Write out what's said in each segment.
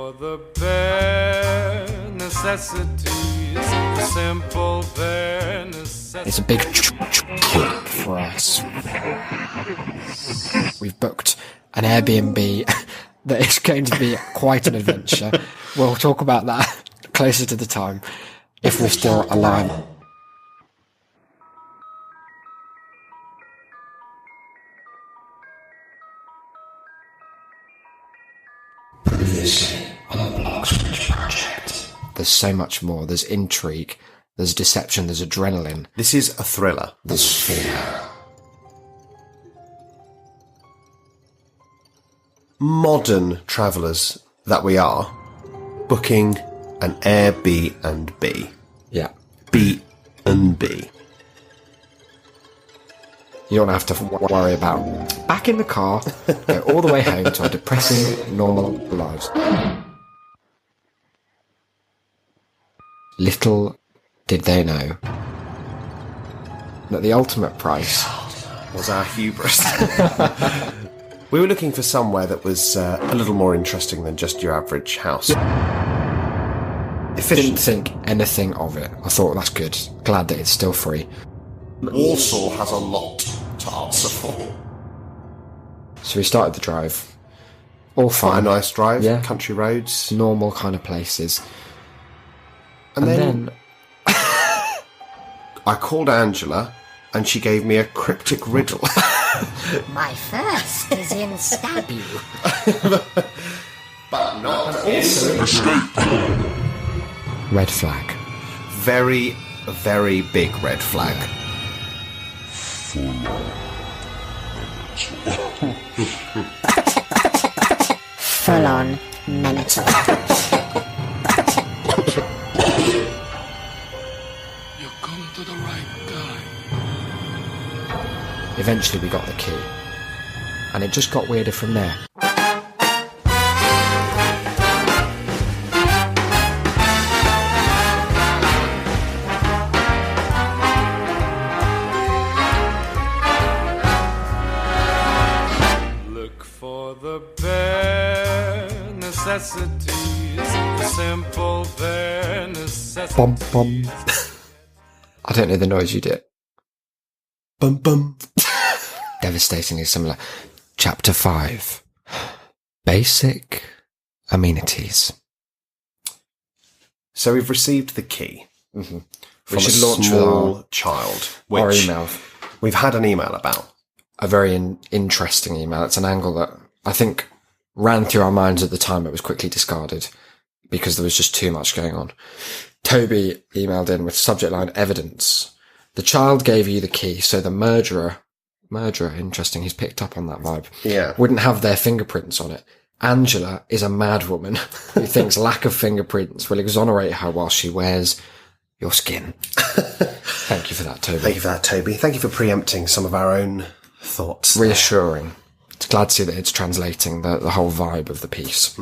for the bare necessities, the simple bare necessities. It's a big for us. We've booked an Airbnb that is going to be quite an adventure. We'll talk about that closer to the time, if we're still alive. Previously on the Bloxwich project. There's so much more. There's intrigue, there's deception, there's adrenaline. This is a thriller. There's fear. Modern travellers that we are, booking an Airbnb. Yeah. B&B. You don't have to worry about back in the car, go all the way home to our depressing, normal lives. Little did they know that the ultimate price Was our hubris. We were looking for somewhere that was a little more interesting than just your average house. didn't Efficient. think anything of it. I thought, that's good. Glad that it's still free. Warsaw has a lot to answer for. So we started the drive. All Quite a fine. nice drive, Yeah. country roads. Normal kind of places. And And then then I called Angela and she gave me a cryptic riddle. My first is in stab you. But not also red flag. very, very big red flag. Full on mental. You come to the right guy. Eventually we got the key. And it just got weirder from there. Look for the bare necessities, the simple bare necessities. Bum bum. I don't know the noise you did. Bum bum. Devastatingly similar. Chapter 5. Basic amenities. So we've received the key Mm-hmm. from We should a launch with small child, our which email. we've had an email about. A very interesting email. It's an angle that I think ran through our minds at the time, but was quickly discarded because there was just too much going on. Toby emailed in with subject line evidence. The child gave you the key, so the murderer, interesting, he's picked up on that vibe, Yeah. wouldn't have their fingerprints on it. Angela is a mad woman who thinks lack of fingerprints will exonerate her while she wears your skin. Thank you for that, Toby. Thank you for that, Toby. Thank you for preempting some of our own thoughts. Reassuring. It's glad to see that it's translating the whole vibe of the piece.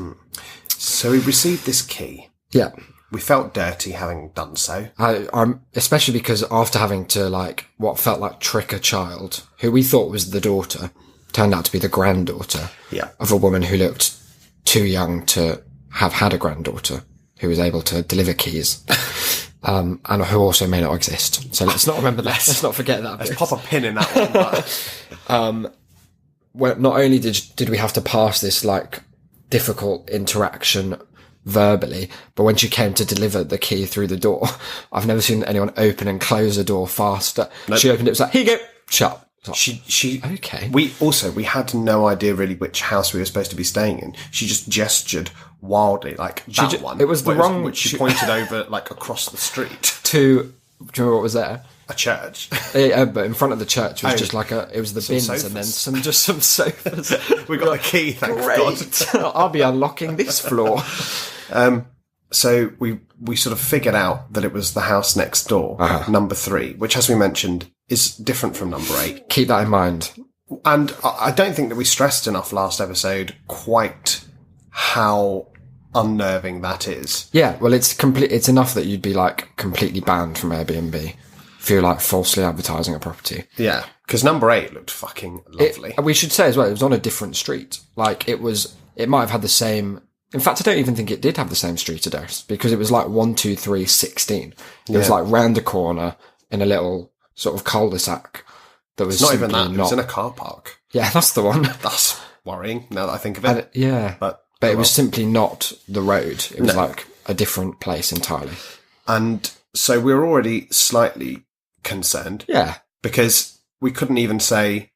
So we received this key. Yeah. We felt dirty having done so. I'm especially because after having to what felt like trick a child who we thought was the daughter turned out to be the granddaughter Yeah. of a woman who looked too young to have had a granddaughter who was able to deliver keys. And who also may not exist. So let's not remember that. Let's not forget that. Let's pop a pin in that one. But Well, not only did we have to pass this difficult interaction verbally, but when she came to deliver the key through the door, I've never seen anyone open and close a door faster. Nope. She opened it, was like, here you go, shut. she Okay. We had no idea really which house we were supposed to be staying in. She just gestured wildly, like that one. it was the wrong- which she pointed over across the street. Do you remember what was there? A church. Yeah, but in front of the church was Oh, just it was the some bins sofas. and then some sofas. We got the key, thank God. Great. I'll be unlocking this floor. So we sort of figured out that it was the house next door, number 3, which, as we mentioned, is different from number 8. Keep that in mind. And I don't think that we stressed enough last episode quite how unnerving that is. Yeah, well, it's enough that you'd be completely banned from Airbnb if you're falsely advertising a property. Yeah, because number 8 looked fucking lovely. We should say as well, it was on a different street. It might have had the same In fact, I don't even think it did have the same street address, because it was like 1, 2, 3, 16. It was like round a corner in a little sort of cul-de-sac that was It's not even simply that. It was in a car park. Yeah, that's the one. That's worrying now that I think of it. And yeah. But it was simply not the road. It was like a different place entirely. And so we were already slightly concerned. Yeah. Because we couldn't even say,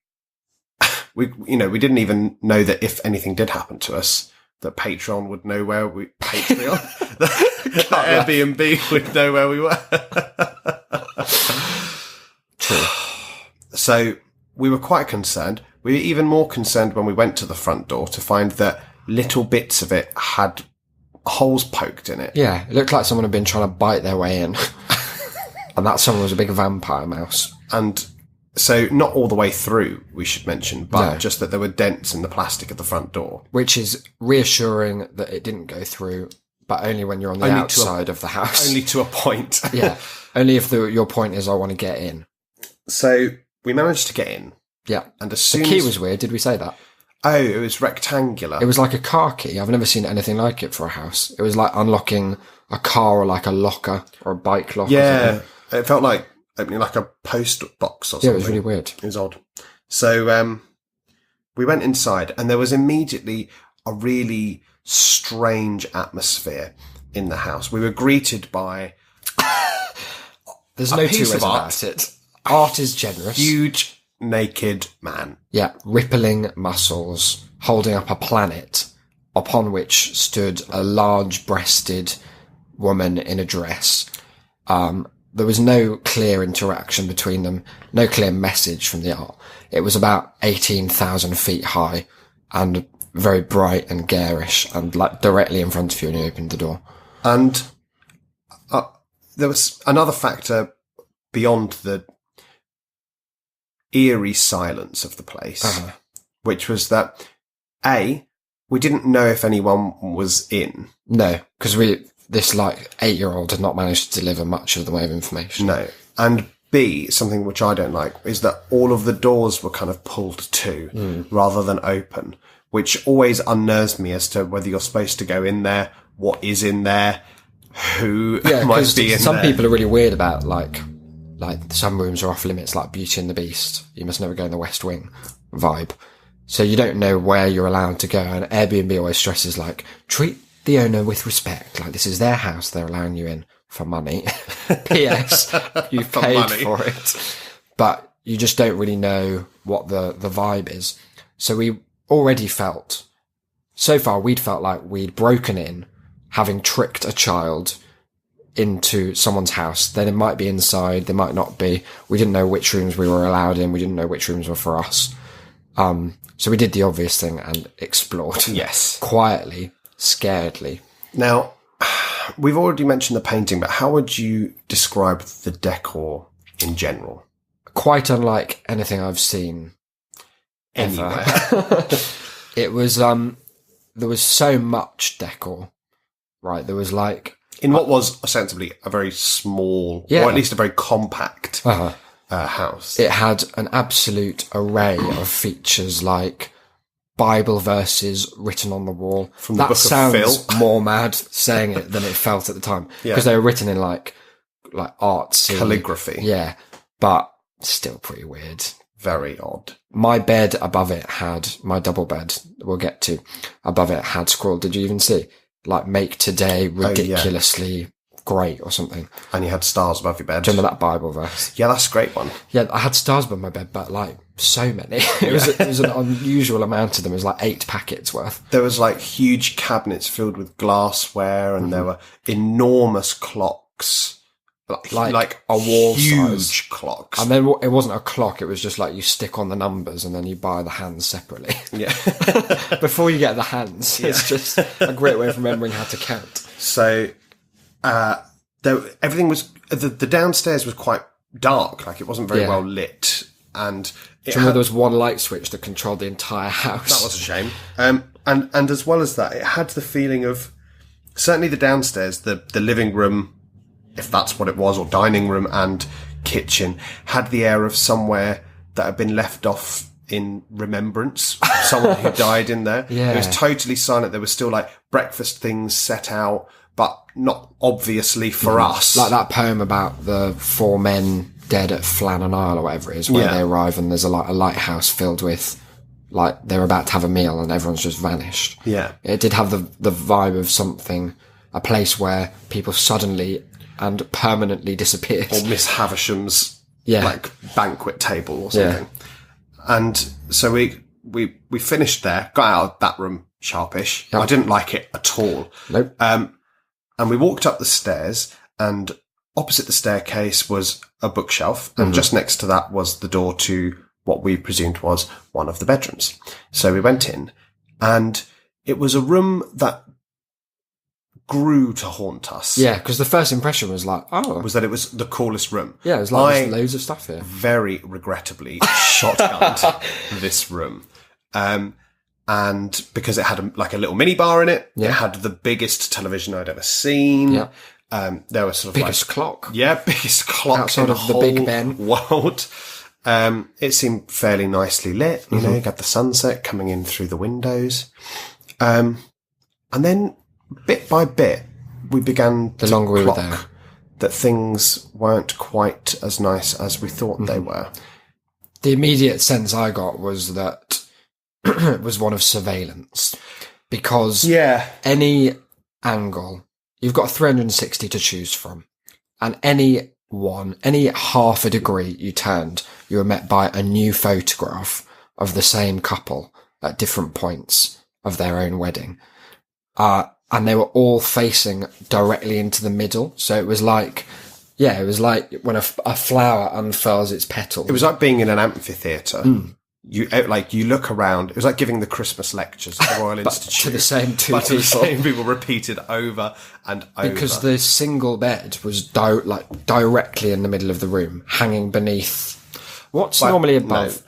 we didn't even know that if anything did happen to us, that Patreon would know where Patreon, that Airbnb would know where we were. True. So we were quite concerned. We were even more concerned when we went to the front door to find that little bits of it had holes poked in it. Yeah, it looked like someone had been trying to bite their way in. And that someone was a big vampire mouse. And so not all the way through, we should mention, but just that there were dents in the plastic at the front door. Which is reassuring that it didn't go through, but only when you're on the outside of the house. Only to a point. Yeah, only if your point is I want to get in. So we managed to get in. Yeah. And as soon the key was weird, did we say that? Oh, it was rectangular. It was like a car key. I've never seen anything like it for a house. It was like unlocking a car or like a locker or a bike lock. Yeah, it felt like opening like a post box or something. Yeah, it was really weird. It was odd. So we went inside and there was immediately a really strange atmosphere in the house. We were greeted by... There's no two ways about it. Art is generous. Huge naked man. Yeah, rippling muscles, holding up a planet upon which stood a large-breasted woman in a dress. There was no clear interaction between them, no clear message from the art. It was about 18,000 feet high and very bright and garish and like directly in front of you when you opened the door. And there was another factor beyond the eerie silence of the place, which was that, A, we didn't know if anyone was in. No, because this like 8-year-old had not managed to deliver much of the way of information. No. And B, something which I don't like, is that all of the doors were kind of pulled to rather than open, which always unnerves me as to whether you're supposed to go in there, what is in there, who might be in some there. people are really weird about like some rooms are off limits, like Beauty and the Beast. You must never go in the West Wing vibe. So you don't know where you're allowed to go. And Airbnb always stresses like, treat the owner with respect. Like, this is their house. They're allowing you in for money. P.S. You've paid for it. But you just don't really know what the vibe is. So we already felt, so far we'd felt like we'd broken in, having tricked a child into someone's house. Then it might be inside, they might not be. We didn't know which rooms we were allowed in. We didn't know which rooms were for us. So we did the obvious thing and explored. Yes. Quietly, scaredly. Now, we've already mentioned the painting, but how would you describe the decor in general? Quite unlike anything I've seen Anywhere. It was, there was so much decor, right? There was like... In what was ostensibly a very small, or at least a very compact house. It had an absolute array of features like Bible verses written on the wall. From the that book sounds of Phil. more mad saying it than it felt at the time. Because they were written in like artsy calligraphy. Yeah, but still pretty weird. Very odd. My bed above it had, my double bed, we'll get to, above it had scrawled, did you even see? Like, make today ridiculously great or something. And you had stars above your bed. Do you remember that Bible verse? Yeah, that's a great one. Yeah, I had stars above my bed, but like so many. It was an unusual amount of them. It was like 8 packets worth. There was like huge cabinets filled with glassware and there were enormous clocks. Like a wall huge size clocks. And then it wasn't a clock, it was just like you stick on the numbers and then you buy the hands separately. Yeah. Before you get the hands, it's just a great way of remembering how to count. So, everything was, the downstairs was quite dark, like it wasn't very well lit. And do you remember there was one light switch that controlled the entire house? That was a shame. And as well as that, it had the feeling of, certainly the downstairs, the living room, if that's what it was, or dining room and kitchen, had the air of somewhere that had been left off in remembrance of someone who died in there. Yeah. It was totally silent. There was still like breakfast things set out, but not obviously for us. Like that poem about the 4 men dead at Flannan Isle or whatever it is, where they arrive and there's a lighthouse filled with, like, they're about to have a meal and everyone's just vanished. Yeah. It did have the vibe of something, a place where people suddenly and permanently disappeared. Or Miss Havisham's like banquet table or something. Yeah. And so we finished there, got out of that room sharpish. Yep. I didn't like it at all. Nope. And we walked up the stairs, and opposite the staircase was a bookshelf, and just next to that was the door to what we presumed was one of the bedrooms. So we went in, and it was a room that grew to haunt us. Yeah, because the first impression was like, was that it was the coolest room. Yeah, it was like there's loads of stuff here. Very regrettably shotgunned this room. And because it had a little mini bar in it, it had the biggest television I'd ever seen. Yeah. There was sort of biggest clock. Yeah, biggest clock outside of the Big Ben world. It seemed fairly nicely lit. You know, you got the sunset coming in through the windows. And then bit by bit, we began to longer we were clock there, that things weren't quite as nice as we thought they were. The immediate sense I got was that it was one of surveillance, because any angle, you've got 360 to choose from, and any half a degree you turned, you were met by a new photograph of the same couple at different points of their own wedding. And they were all facing directly into the middle. So it was like when a flower unfurls its petals. It was like being in an amphitheatre. You look around. It was like giving the Christmas lectures at the Royal Institute. To the same two people. To the same people repeated over and over. Because the single bed was directly in the middle of the room, hanging beneath what's normally above.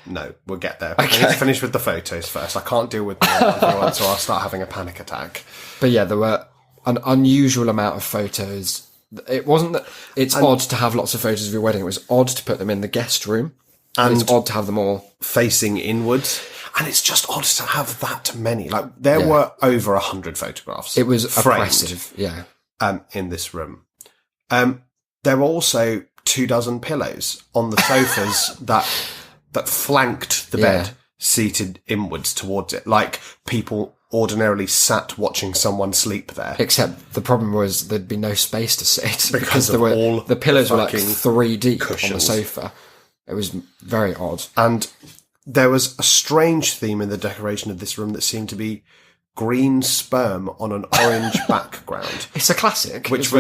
No, we'll get there. Okay. I need to finish with the photos first. I can't deal with the other one, so I'll start having a panic attack. But yeah, there were an unusual amount of photos. It wasn't that it's odd to have lots of photos of your wedding. It was odd to put them in the guest room. And it's odd to have them all facing inwards. And it's just odd to have that many. Like, there were over 100 photographs. It was oppressive, in this room. There were also 24 pillows on the sofas that flanked the bed, seated inwards towards it, like people ordinarily sat watching someone sleep there. Except the problem was there'd be no space to sit because the pillows were like 3 deep cushions on the sofa. It was very odd. And there was a strange theme in the decoration of this room that seemed to be green sperm on an orange background. It's a classic. Which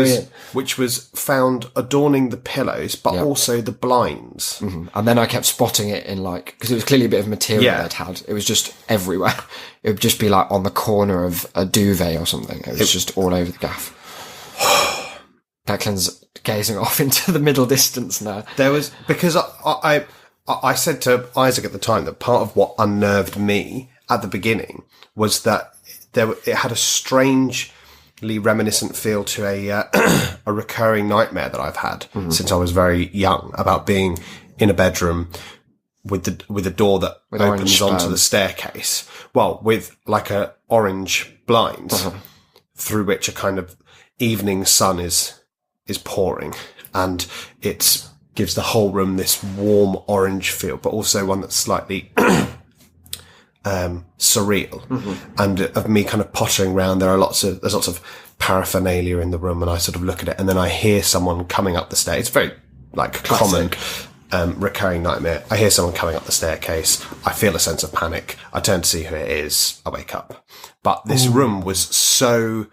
was found adorning the pillows, but also the blinds. Mm-hmm. And then I kept spotting it in because it was clearly a bit of material they'd had. It was just everywhere. It would just be like on the corner of a duvet or something. It was just all over the gaff. Declan's gazing off into the middle distance now. There was, because I said to Isaac at the time that part of what unnerved me at the beginning was that it had a strangely reminiscent feel to a recurring nightmare that I've had since I was very young, about being in a bedroom with a door that opens onto the staircase. Well, with like a orange blind through which a kind of evening sun is pouring, and it gives the whole room this warm orange feel, but also one that's slightly surreal. And of me kind of pottering around, there's lots of paraphernalia in the room, and I sort of look at it, and then I hear someone coming up the stairs. It's very classic. Common recurring nightmare. I hear someone coming up the staircase. I feel a sense of panic. I turn to see who it is. I wake up. But this room was so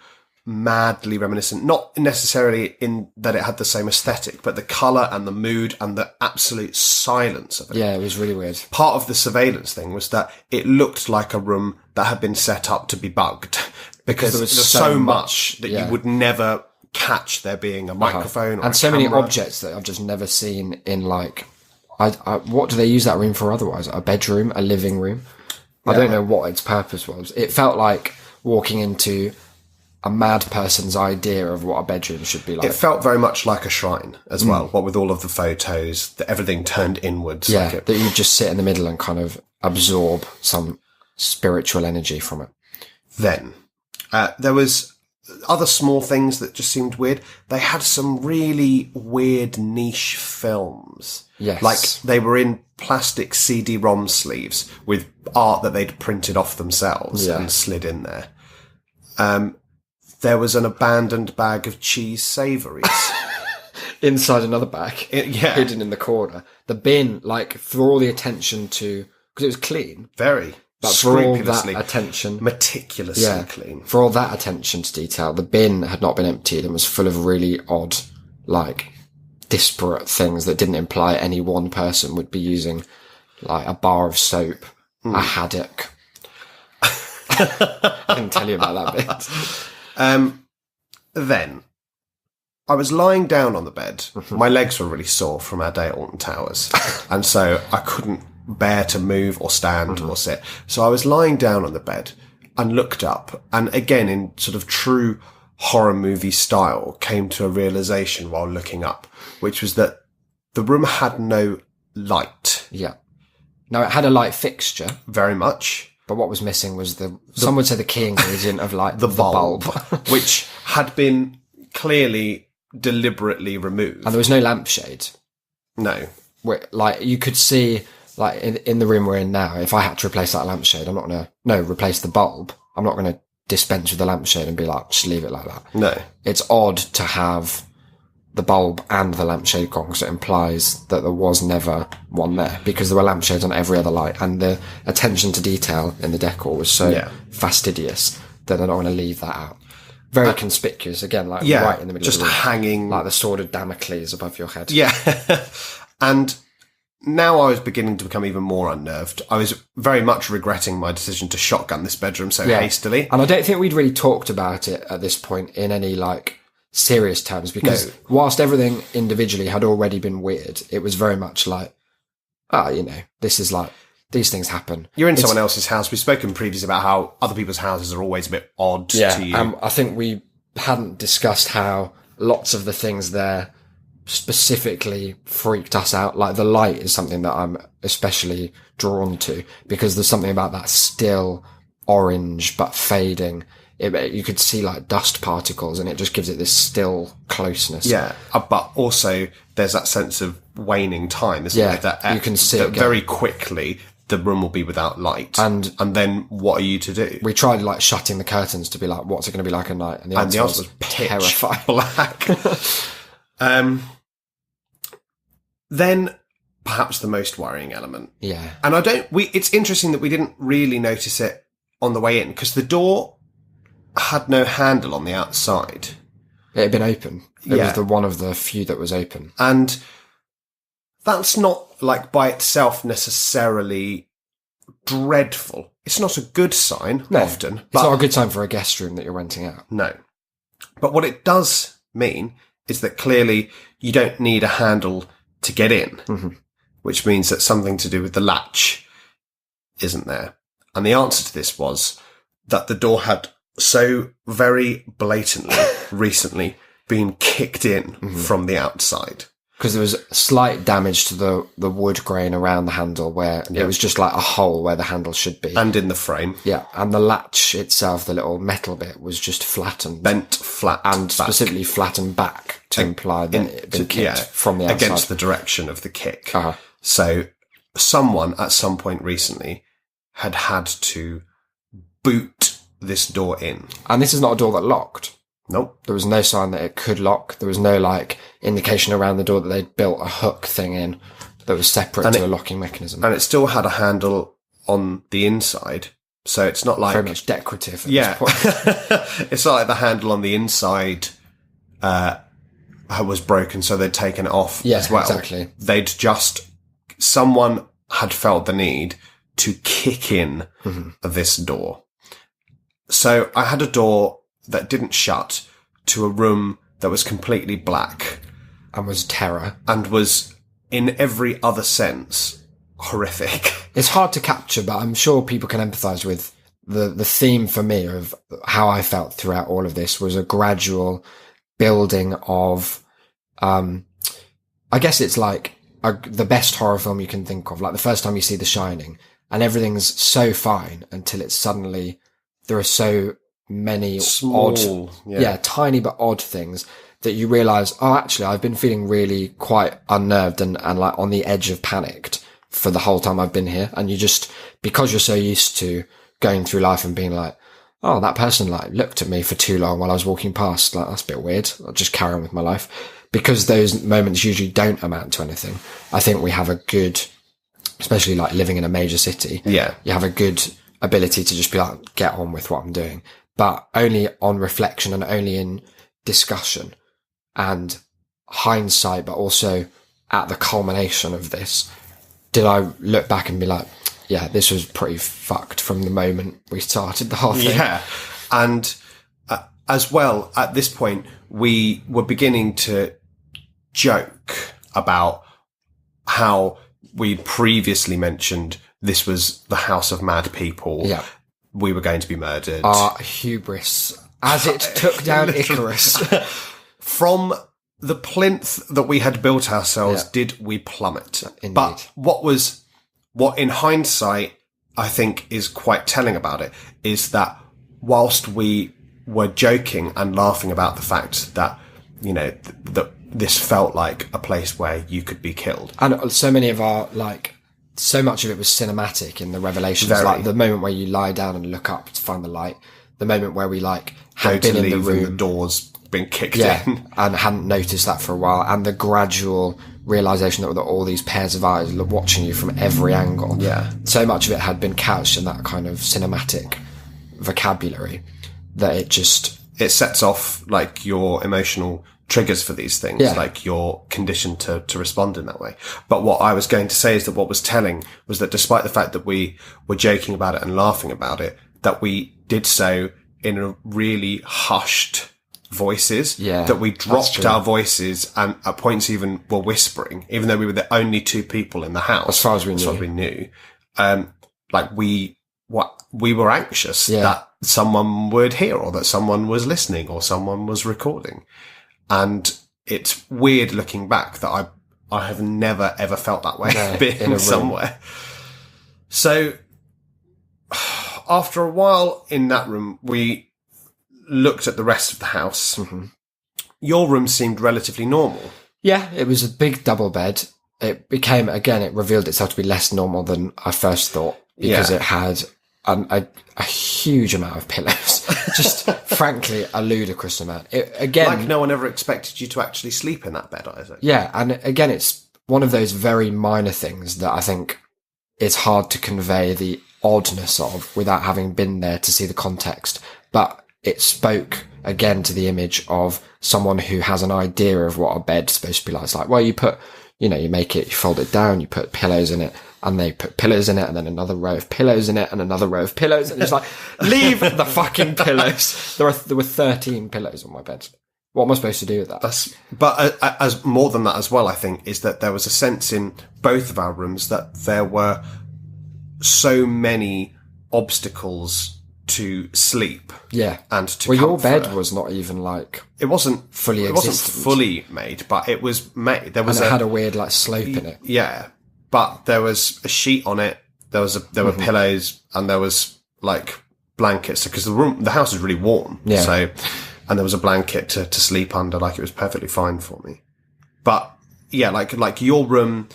madly reminiscent, not necessarily in that it had the same aesthetic, but the colour and the mood and the absolute silence of it. Yeah, it was really weird. Part of the surveillance thing was that it looked like a room that had been set up to be bugged, because there was so much that you would never catch there being a microphone or and so many objects that I've just never seen in what do they use that room for otherwise? A bedroom, a living room? I don't know what its purpose was. It felt like walking into a mad person's idea of what a bedroom should be like. It felt very much like a shrine as well, what with all of the photos, everything turned inwards. Yeah, like that you just sit in the middle and kind of absorb some spiritual energy from it. Then, there was other small things that just seemed weird. They had some really weird niche films. Yes. Like, they were in plastic CD-ROM sleeves with art that they'd printed off themselves and slid in there. There was an abandoned bag of cheese savouries. Inside another bag, hidden in the corner. The bin, like, for all the attention to... Because it was clean. Very. But for all Scrupulously, that attention... meticulously clean. For all that attention to detail, the bin had not been emptied and was full of really odd, like, disparate things that didn't imply any one person would be using, like, a bar of soap, a haddock. I didn't tell you about that bit. Then, I was lying down on the bed. My legs were really sore from our day at Alton Towers. And so I couldn't bear to move or stand or sit. So I was lying down on the bed and looked up. And again, in sort of true horror movie style, came to a realization while looking up, which was that the room had no light. Yeah. Now, it had a light fixture. Very much. But what was missing was some would say the key ingredient of light, the bulb. Which had been clearly deliberately removed. And there was no lampshade. No. Like, you could see, like, in the room we're in now, if I had to replace that lampshade, I'm not going to, replace the bulb. I'm not going to dispense with the lampshade and be like, just leave it like that. No. It's odd to have the bulb and the lampshade gone, because it implies that there was never one there, because there were lampshades on every other light, and the attention to detail in the decor was so fastidious that they're not going to leave that out. Very conspicuous, again, like right in the middle just of the room. Hanging. Like the sword of Damocles above your head. Yeah. And now I was beginning to become even more unnerved. I was very much regretting my decision to shotgun this bedroom so hastily. And I don't think we'd really talked about it at this point in any, like, serious terms, because whilst everything individually had already been weird, it was very much like, this is like, these things happen. You're in someone else's house. We've spoken previously about how other people's houses are always a bit odd to you. I think we hadn't discussed how lots of the things there specifically freaked us out. Like, the light is something that I'm especially drawn to, because there's something about that still orange but fading. You could see like dust particles, and it just gives it this still closeness. Yeah, but also there's that sense of waning time, isn't there? That you can see that very quickly the room will be without light, and then what are you to do? We tried like shutting the curtains to be like, what's it going to be like at night? And the answer was pitch terrifying. Black. Then perhaps the most worrying element. Yeah, and it's interesting that we didn't really notice it on the way in, because the door had no handle on the outside. It had been open. It was one of the few that was open. And that's not, like, by itself necessarily dreadful. It's not a good sign, often. It's not a good sign for a guest room that you're renting out. No. But what it does mean is that clearly you don't need a handle to get in, which means that something to do with the latch isn't there. And the answer to this was that the door had so very blatantly recently been kicked in from the outside. Because there was slight damage to the wood grain around the handle, where it was just like a hole where the handle should be. And in the frame. Yeah, and the latch itself, the little metal bit, was just flattened. Bent flat. And back. specifically flattened back to imply that it had been kicked from the outside. Against the direction of the kick. So someone at some point recently had to boot this door in. And this is not a door that locked. Nope. There was no sign that it could lock. There was no, like, indication around the door that they'd built a hook thing in that was separate to a locking mechanism. And it still had a handle on the inside. So it's not like... Very much decorative at this point. It's not like the handle on the inside was broken, so they'd taken it off as well. Exactly. Someone had felt the need to kick in this door. So I had a door that didn't shut to a room that was completely black. And was terror. And was, in every other sense, horrific. It's hard to capture, but I'm sure people can empathise with the theme for me of how I felt throughout all of this was a gradual building of, I guess it's like the best horror film you can think of. Like the first time you see The Shining and everything's so fine until it's suddenly, there are so many Small, odd, tiny but odd things that you realize, oh, actually, I've been feeling really quite unnerved and like on the edge of panicked for the whole time I've been here. And you just, because you're so used to going through life and being like, oh, that person like looked at me for too long while I was walking past. Like, that's a bit weird. I'll just carry on with my life. Because those moments usually don't amount to anything. I think we have a good, especially like living in a major city. Yeah. You have a good ability to just be like, get on with what I'm doing, but only on reflection and only in discussion and hindsight, but also at the culmination of this, did I look back and be like, yeah, this was pretty fucked from the moment we started the whole thing. Yeah. And as well, at this point, we were beginning to joke about how we previously mentioned this was the house of mad people. Yeah. We were going to be murdered. Our hubris as it took down Icarus. From the plinth that we had built ourselves, did we plummet? Indeed. But what in hindsight, I think is quite telling about it is that whilst we were joking and laughing about the fact that, you know, that this felt like a place where you could be killed. And so many of our, like, so much of it was cinematic in the revelations. Very. Like the moment where you lie down and look up to find the light, the moment where we like had Go to been in the leave and room, the doors been kicked in. and hadn't noticed that for a while, and the gradual realization that all these pairs of eyes look watching you from every angle. Yeah. So much of it had been couched in that kind of cinematic vocabulary that it sets off like your emotional triggers for these things, like you're conditioned to respond in that way. But what I was going to say is that what was telling was that despite the fact that we were joking about it and laughing about it, that we did so in a really hushed voices, that we dropped our voices and at points even were whispering, even though we were the only two people in the house. As far as we knew. Like we were anxious that someone would hear or that someone was listening or someone was recording. And it's weird looking back that I have never ever felt that way being somewhere. So after a while in that room, we looked at the rest of the house. Mm-hmm. Your room seemed relatively normal. Yeah, it was a big double bed. It became, again, it revealed itself to be less normal than I first thought because it had a huge amount of pillows. Just, frankly, a ludicrous amount. Like no one ever expected you to actually sleep in that bed, Isaac. Yeah, and again, it's one of those very minor things that I think it's hard to convey the oddness of without having been there to see the context. But it spoke, again, to the image of someone who has an idea of what a bed's supposed to be like. It's like, well, you fold it down, you put pillows in it, and they put pillows in it, and then another row of pillows in it, and another row of pillows. And it's like, leave the fucking pillows. There were 13 pillows on my bed. What am I supposed to do with that? But as more than that as well, I think, is that there was a sense in both of our rooms that there were so many obstacles to sleep. Yeah. And to Well, your comfort. bed was not even like... It wasn't fully It wasn't existent. fully made, but it was made. There was and it had a weird like slope in it. Yeah. But there was a sheet on it. There were pillows and there was like blankets because the house was really warm. Yeah. So, and there was a blanket to sleep under. Like it was perfectly fine for me. But yeah, like your room,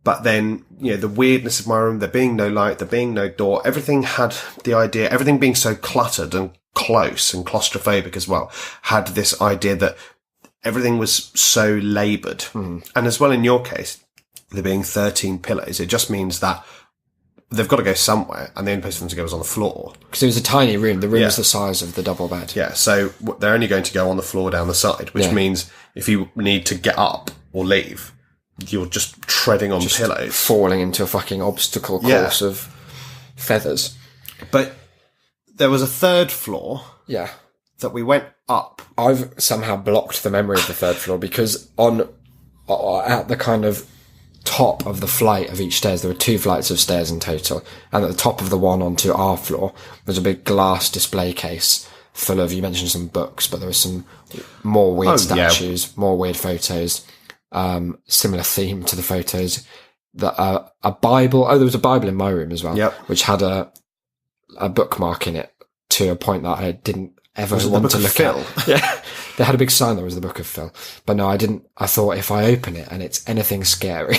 but then, you know, the weirdness of my room, there being no light, there being no door, everything had the idea, everything being so cluttered and close and claustrophobic as well, had this idea that everything was so laboured. And as well in your case, there being 13 pillows, it just means that they've got to go somewhere, and the only place for them to go is on the floor. Because it was a tiny room. The room was the size of the double bed. Yeah, so they're only going to go on the floor down the side, which means if you need to get up or leave, you're just treading on pillows. Falling into a fucking obstacle course of feathers. But there was a third floor Yeah. that we went up. I've somehow blocked the memory of the third floor because at the kind of top of the flight of each stairs, there were 2 flights of stairs in total, and at the top of the one onto our floor was a big glass display case full of, you mentioned some books, but there was some more weird statues, more weird photos, similar theme to the photos. A Bible, there was a Bible in my room as well, which had a bookmark in it to a point that I didn't ever want to look at. Yeah. They had a big sign that was the Book of Phil. But no, I didn't. I thought if I open it and it's anything scary,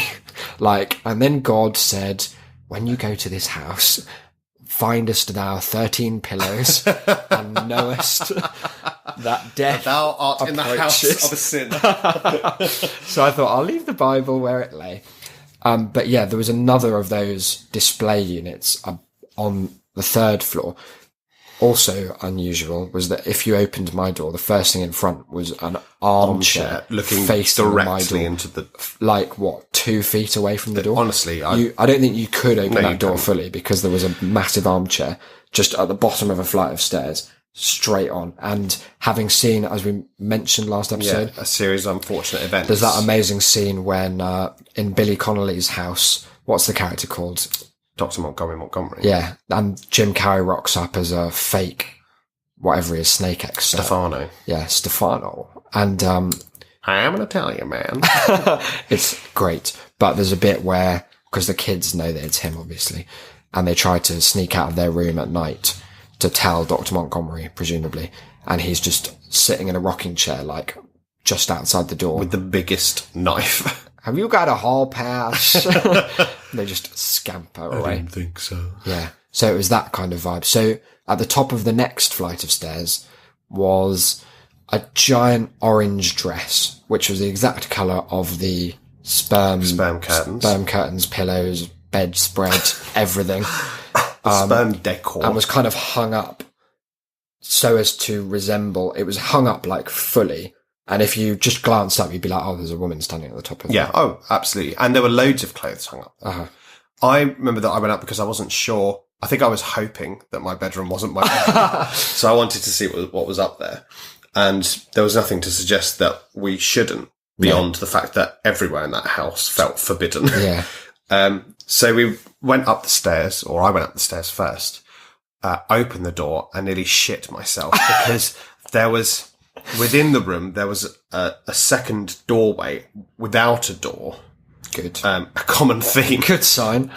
and then God said, when you go to this house, findest thou 13 pillows and knowest that death thou art approaches. In the house of a sin. So I thought, I'll leave the Bible where it lay. But yeah, there was another of those display units on the 3rd floor. Also unusual was that if you opened my door, the first thing in front was an armchair looking facing directly my door, into the 2 feet away from the door. Honestly, I don't think you could open that door fully because there was a massive armchair just at the bottom of a flight of stairs straight on. And having seen, as we mentioned last episode, a series of unfortunate events. There's that amazing scene when in Billy Connolly's house, what's the character called? Dr. Montgomery. Yeah, and Jim Carrey rocks up as a fake, whatever he is, snake expert. Stefano. Yeah, Stefano. And I'm going to tell you, man. it's great. But there's a bit where, because the kids know that it's him, obviously, and they try to sneak out of their room at night to tell Dr. Montgomery, presumably, and he's just sitting in a rocking chair, just outside the door. With the biggest knife. Have you got a hall pass? They just scamper away. I didn't think so. Yeah. So it was that kind of vibe. So at the top of the next flight of stairs was a giant orange dress, which was the exact colour of the sperm curtains, pillows, bedspread, everything. Sperm decor. And was kind of hung up so as to resemble, it was hung up fully. And if you just glanced up, you'd be like, oh, there's a woman standing at the top of it. Yeah, oh, absolutely. And there were loads of clothes hung up. Uh-huh. I remember that I went up because I wasn't sure. I think I was hoping that my bedroom wasn't my bedroom. So I wanted to see what was up there. And there was nothing to suggest that we shouldn't, beyond the fact that everywhere in that house felt forbidden. Yeah. So we went up the stairs, or I went up the stairs first, opened the door and nearly shit myself because there was... Within the room, there was a second doorway without a door. Good. A common theme. Good sign.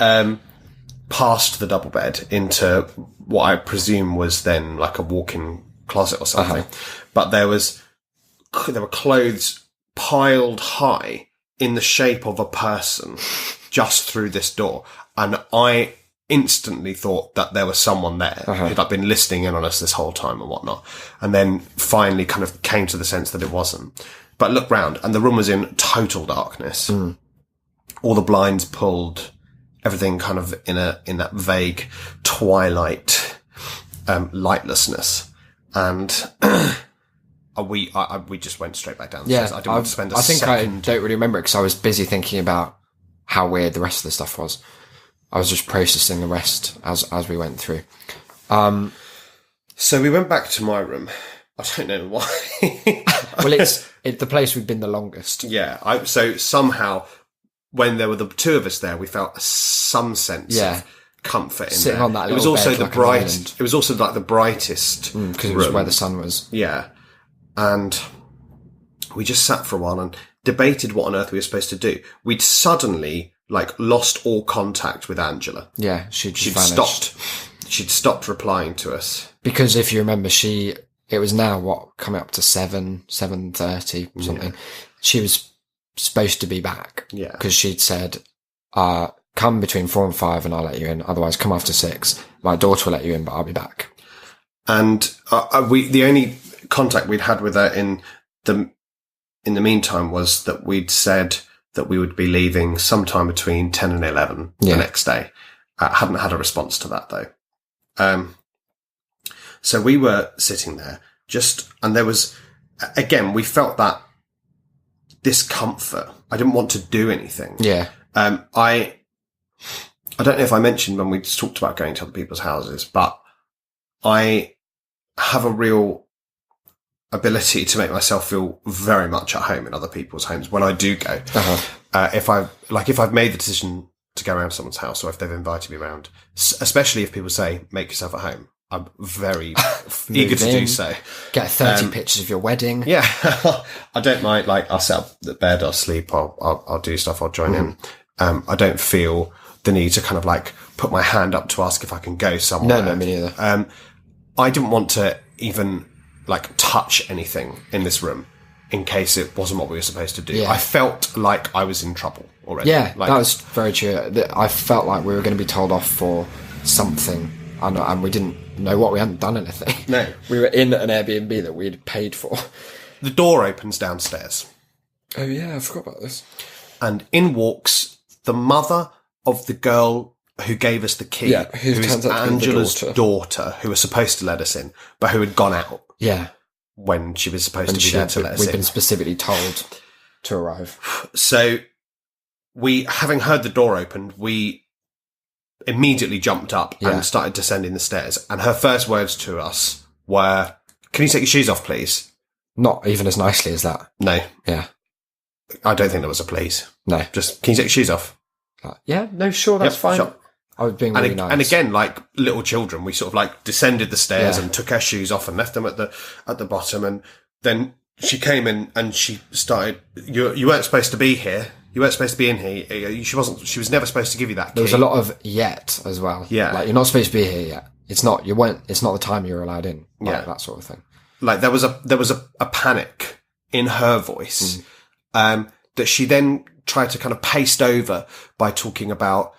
Past the double bed into what I presume was then a walk-in closet or something. But there were clothes piled high in the shape of a person just through this door. And I instantly thought that there was someone there who'd been listening in on us this whole time and whatnot, and then finally kind of came to the sense that it wasn't. But looked round and the room was in total darkness. All the blinds pulled, everything kind of in that vague twilight lightlessness, and we just went straight back downstairs. I didn't want to spend a second. I don't really remember it because I was busy thinking about how weird the rest of the stuff was. I was just processing the rest as we went through. So we went back to my room. I don't know why. Well, it's the place we've been the longest. Yeah. So somehow, when there were the two of us there, we felt some sense of comfort in sitting there. on that little it was also bed the like brightest. It was also the brightest because it was where the sun was. Yeah, and we just sat for a while and debated what on earth we were supposed to do. We'd suddenly lost all contact with Angela. Yeah, she'd stopped. She'd stopped replying to us because if you remember, it was now coming up to 7:30 something. Yeah. She was supposed to be back. Yeah, because she'd said, "Come between 4 and 5, and I'll let you in. Otherwise, come after 6. My daughter will let you in, but I'll be back." And the only contact we'd had with her in the meantime was that we'd said that we would be leaving sometime between 10 and 11 the next day. Hadn't had a response to that though. So we were sitting there and there was, again, we felt that discomfort. I didn't want to do anything. Yeah. I don't know if I mentioned when we talked about going to other people's houses, but I have a real ability to make myself feel very much at home in other people's homes when I do go. if I've made the decision to go around someone's house, or if they've invited me around, especially if people say, make yourself at home, I'm very eager to do so. Get 30 pictures of your wedding. Yeah. I don't mind, like, I'll set up the bed, I'll sleep, I'll do stuff, I'll join in. I don't feel the need to kind of like put my hand up to ask if I can go somewhere. No, me neither. I didn't want to even like touch anything in this room in case it wasn't what we were supposed to do. Yeah. I felt like I was in trouble already. Yeah, like, that was very true. I felt like we were going to be told off for something, and we didn't know what. We hadn't done anything. No. We were in an Airbnb that we'd paid for. the door opens downstairs, Oh yeah, I forgot about this. and in walks the mother of the girl who gave us the key, Yeah, who who is turns out to be the Angela's daughter. daughter, who was supposed to let us in, but who had gone out Yeah, when she was supposed to be and there to let us we'd in. been specifically told to arrive. So we, having heard the door open, we immediately jumped up Yeah. and started descending the stairs. And her first words to us were, "Can you take your shoes off, please?" Not even as nicely as that. No, Yeah, I don't think there was a please. no. Just, "Can you take your shoes off?" Like, yeah, no, sure, that's Yep, fine. sure. I was being And, really nice. and again, like little children, we sort of like descended the stairs Yeah. and took our shoes off and left them at the bottom. And then she came in and she started, you weren't supposed to be here. You weren't supposed to be in here. She was never supposed to give you that key. There was a lot of yet as well. Yeah. Like, you're not supposed to be here yet. It's not the time you're allowed in. Like, Yeah. that sort of thing. Like there was a panic in her voice, that she then tried to kind of paste over by talking about,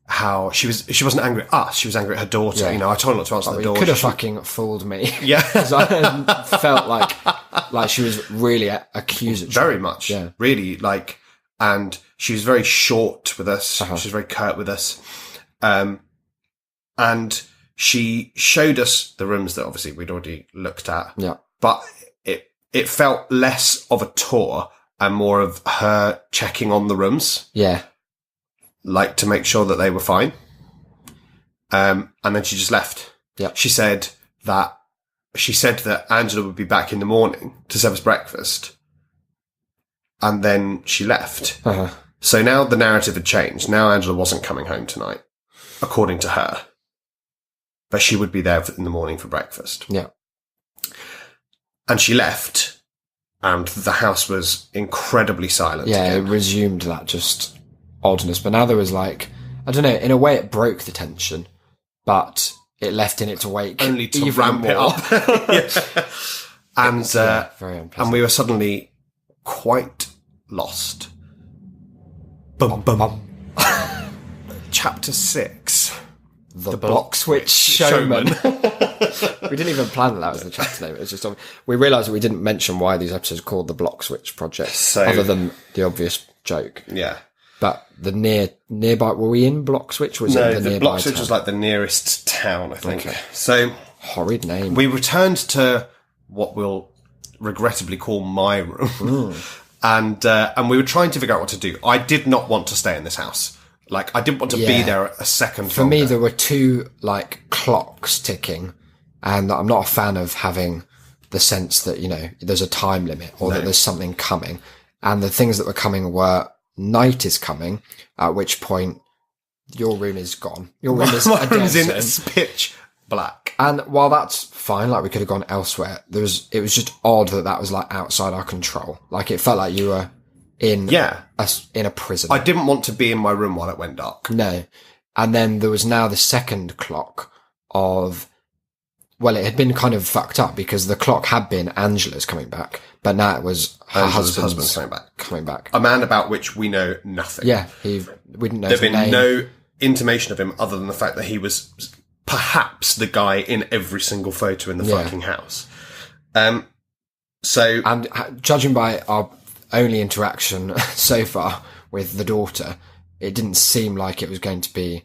how she wasn't angry at us. She was angry at her daughter. Yeah. You know, I told her not to answer the You door. could have She- fucking fooled me. Yeah. 'Cause I felt like she was really accusatory. Very much. Yeah. Really, like, and she was very short with us. Uh-huh. She was very curt with us. And she showed us the rooms that obviously we'd already looked at. Yeah. But it felt less of a tour and more of her checking on the rooms, Yeah. like to make sure that they were fine. And then she just left. Yeah. She said that Angela would be back in the morning to serve us breakfast. And then she left. Uh-huh. So now the narrative had changed. Now Angela wasn't coming home tonight, according to her. But she would be there in the morning for breakfast. Yeah. And she left, and the house was incredibly silent Yeah, it again. resumed that just oddness. But now there was like, I don't know, in a way it broke the tension, but it left in its wake Only to even ramp it more. up. Yeah. And, Very unpleasant. and we were suddenly quite lost. Bum, bum. Chapter 6. The Bloxwich Showman. We didn't even plan that was the chapter name. It was just we realised that we didn't mention why these episodes are called the Bloxwich Project, So- other than the obvious joke. Yeah. But the nearby, were we in Bloxwich? Was No, it the the nearby Bloxwich town? was like the nearest town, I think. Okay. So Horrid name. we returned to what we'll regrettably call my room. And we were trying to figure out what to do. I did not want to stay in this house. Like, I didn't want to be Yeah. there a second For me, longer. there were two like clocks ticking, and I'm not a fan of having the sense that, you know, there's a time limit or that there's something coming. And the things that were coming were night is coming, at which point your room is gone. Your room is My a room's dead in zone. pitch black. And while that's fine, like we could have gone elsewhere, it was just odd that was like outside our control. Like it felt like you were in Yeah. in a prison. I didn't want to be in my room while it went dark. No. And then there was now the second clock of, well, it had been kind of fucked up because the clock had been Angela's coming back, but now it was her Angela's husband's husband's coming back. A man about which we know nothing. Yeah, we didn't know There'd his been name. no intimation of him other than the fact that he was perhaps the guy in every single photo in the Yeah. fucking house. So And judging by our only interaction so far with the daughter, it didn't seem like it was going to be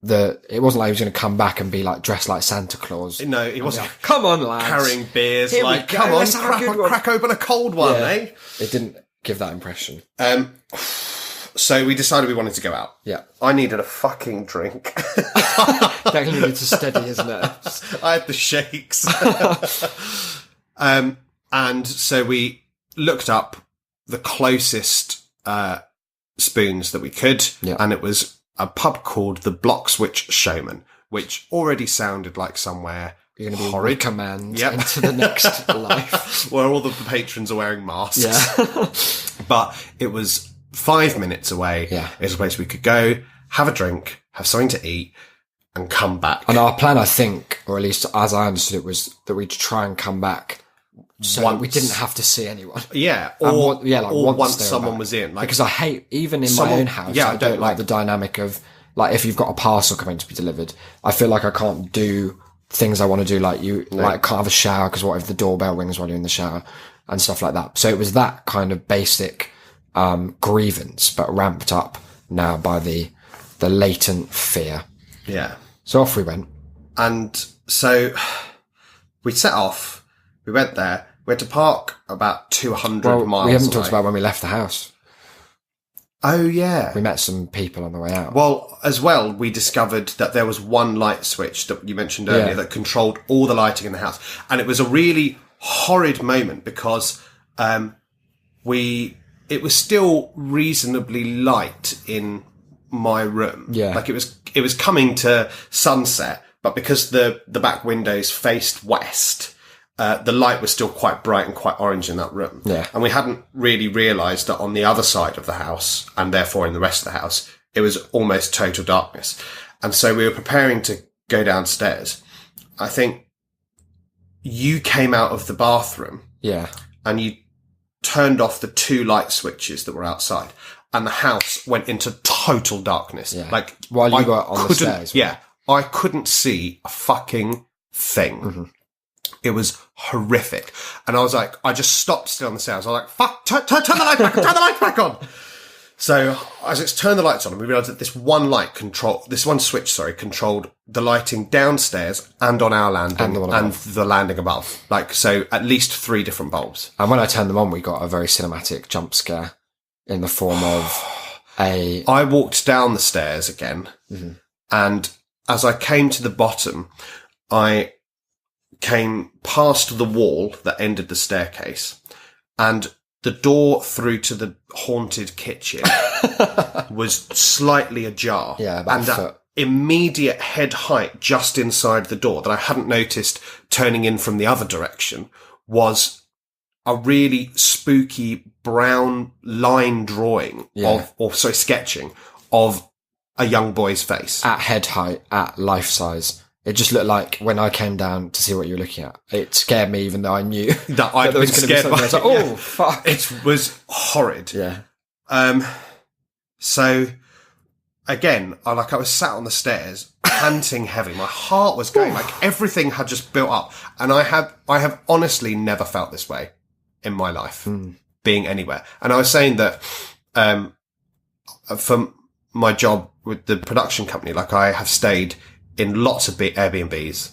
it wasn't like he was going to come back and be like dressed like Santa Claus. no, he wasn't Come on, lads. carrying beers. Here we Like, go, come on, let's have a good one." crack open a cold one, Yeah. eh? It didn't give that impression. So we decided we wanted to go out. Yeah. I needed a fucking drink. Definitely needed to steady his nerves. I had the shakes. And so we looked up the closest spoons that we could. Yeah. And it was a pub called the Bloxwich Showman, which already sounded like somewhere You're going to be horrid. recommend Yep. into the next life. where all the patrons are wearing masks. Yeah. But it was 5 minutes away. Yeah. It was a place we could go, have a drink, have something to eat, and come back. And our plan, I think, or at least as I understood it, was that we'd try and come back so that we Once. didn't have to see anyone. Yeah, And or, once once they were someone back. was in. Like, Because I hate, even in my Someone- own house, yeah, I don't like the dynamic of, like, if you've got a parcel coming to be delivered, I feel like I can't do things I want to do, like like, can't have a shower, because what if the doorbell rings while you're in the shower, and stuff like that. So it was that kind of basic grievance, but ramped up now by the latent fear. yeah. So off we went. And so we set off, we went there, we had to park about 200 miles we haven't away. talked about when we left the house. Oh, yeah. We met some people on the way out. Well, as well, we discovered that there was one light switch that you mentioned earlier Yeah. that controlled all the lighting in the house. And it was a really horrid moment because it was still reasonably light in my room. Yeah. Like it was coming to sunset, but because the back windows faced west, the light was still quite bright and quite orange in that room. Yeah. And we hadn't really realised that on the other side of the house, and therefore in the rest of the house, it was almost total darkness. And so we were preparing to go downstairs. I think you came out of the bathroom Yeah. and you turned off the 2 light switches that were outside, and the house went into total darkness. Yeah. Like While you I were on the couldn't- stairs. Yeah. I couldn't see a fucking thing. Mm-hmm. It was horrific. And I was like, I just stopped still on the stairs. I was like, fuck, turn the light back on, turn the light back on. So as it's turned the lights on, we realised that this one switch, controlled the lighting downstairs and on our landing And the one above. the landing above. Like, so at least 3 different bulbs. And when I turned them on, we got a very cinematic jump scare in the form of I walked down the stairs again, Mm-hmm. and as I came to the bottom, I came past the wall that ended the staircase, and the door through to the haunted kitchen was slightly ajar. Yeah, about and a at foot. immediate head height just inside the door that I hadn't noticed turning in from the other direction was a really spooky brown line drawing sketching of a young boy's face. at head height, at life size. It just looked like when I came down to see what you were looking at, it scared me even though I knew That I'd there was been gonna be scared something. I was like, by. oh, Yeah. fuck. It was horrid. Yeah. So again, I was sat on the stairs, panting heavy. My heart was going, like everything had just built up. And I have honestly never felt this way in my life, being anywhere. And I was saying that, for my job with the production company, like I have stayed in lots of Airbnbs,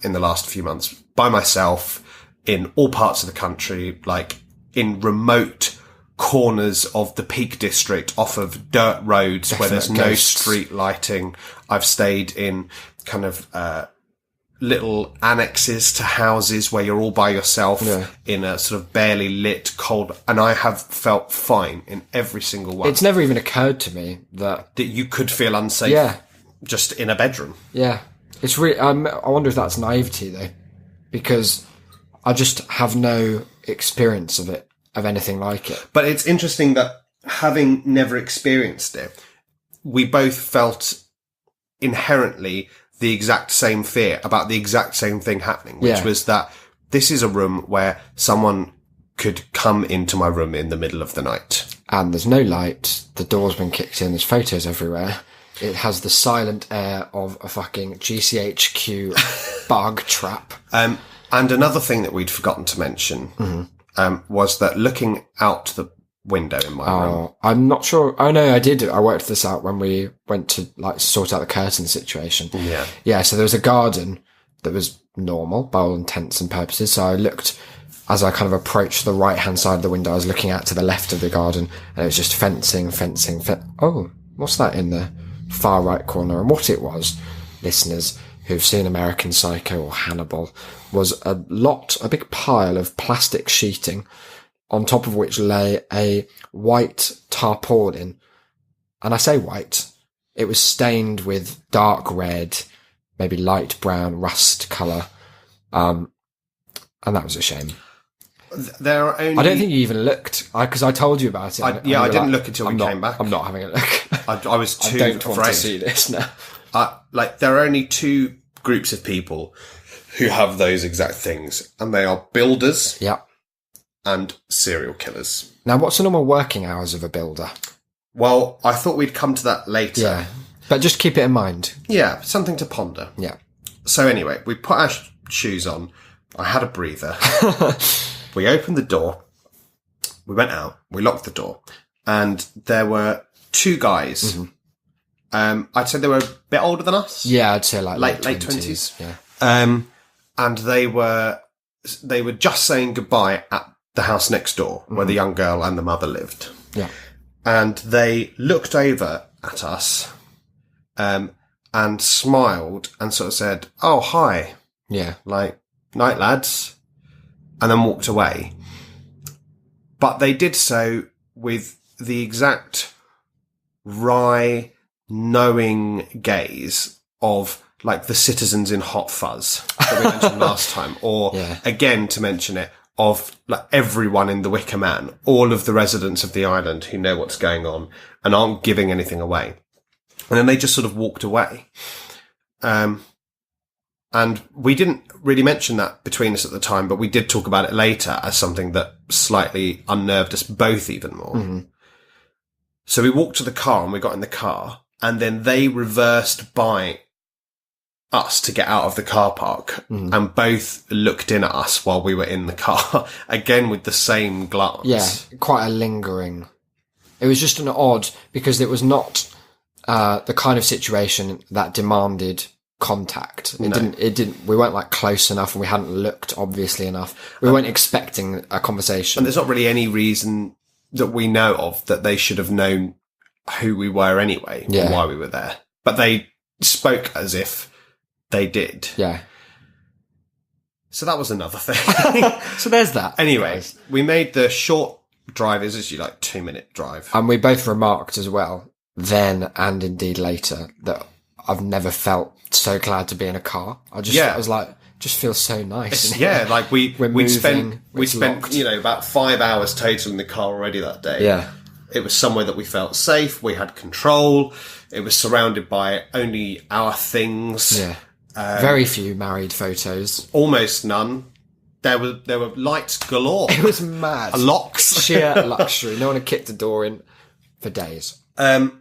in the last few months by myself in all parts of the country, like in remote corners of the Peak District off of dirt roads where there's no ghosts. street lighting. I've stayed in kind of, little annexes to houses where you're all by yourself in a sort of barely lit cold, and I have felt fine in every single one. It's never even occurred to me that, that you could feel unsafe yeah, just in a bedroom. yeah. It's really, I wonder if that's naivety though, because I just have no experience of it, of anything like it. But it's interesting that having never experienced it, we both felt inherently the exact same fear about the exact same thing happening, which was that this is a room where someone could come into my room in the middle of the night. And there's no light, the door's been kicked in, there's photos everywhere. It has the silent air of a fucking GCHQ bug trap. And another thing that we'd forgotten to mention was that looking out the window in my room. Oh, I'm not sure. Oh no, I did. I worked this out when we went to like sort out the curtain situation. Yeah. Yeah. So there was a garden that was normal by all intents and purposes. So I looked, as I kind of approached the right hand side of the window, I was looking out to the left of the garden, and it was just fencing. Oh, what's that in the far right corner? And what it was, listeners who've seen American Psycho or Hannibal, was a big pile of plastic sheeting on top of which lay a white tarpaulin. And I say white, it was stained with dark red, maybe light brown, rust colour. And that was a shame. There are only... I don't think you even looked, because I told you about it. I didn't look until we came back. I'm not having a look. I was too I don't afraid. want to see this now. There are only two groups of people who have those exact things, and they are builders Yeah. and serial killers. Now, what's the normal working hours of a builder? Well, I thought we'd come to that later. Yeah. But just keep it in mind. Yeah, something to ponder. Yeah. So anyway, we put our shoes on. I had a breather. We opened the door. We went out. We locked the door. And there were two guys. Mm-hmm. I'd say they were a bit older than us. Yeah, I'd say like late 20s. Yeah. And they were just saying goodbye at the house next door where the young girl and the mother lived. Yeah. And they looked over at us, and smiled and sort of said, "Oh, hi." Yeah. Like, "Night, lads." And then walked away. But they did so with the exact wry, knowing gaze of, like, the citizens in Hot Fuzz that we mentioned last time. Or, again, to mention it, of like everyone in the Wicker Man, all of the residents of the island who know what's going on and aren't giving anything away. And then they just sort of walked away. And we didn't really mention that between us at the time, but we did talk about it later as something that slightly unnerved us both even more. Mm-hmm. So we walked to the car and we got in the car, and then they reversed by us to get out of the car park, and both looked in at us while we were in the car, again with the same glance. Yeah, quite a lingering. It was just an odd, because it was not the kind of situation that demanded contact. It didn't, we weren't like close enough, and we hadn't looked obviously enough. We weren't expecting a conversation. And there's not really any reason that we know of that they should have known who we were anyway, or why we were there. But they spoke as if they did. Yeah. So that was another thing. So there's that. Anyway, we made the short drive, is actually like 2-minute drive. And we both remarked as well, then and indeed later, that I've never felt so glad to be in a car. I was like, just feels so nice. Like we spent locked. About 5 hours total in the car already that day. Yeah. It was somewhere that we felt safe. We had control. It was surrounded by only our things. Yeah. Very few married photos. Almost none. There were lights galore. It was mad. Locks. Sheer luxury. No one had kicked the door in for days. And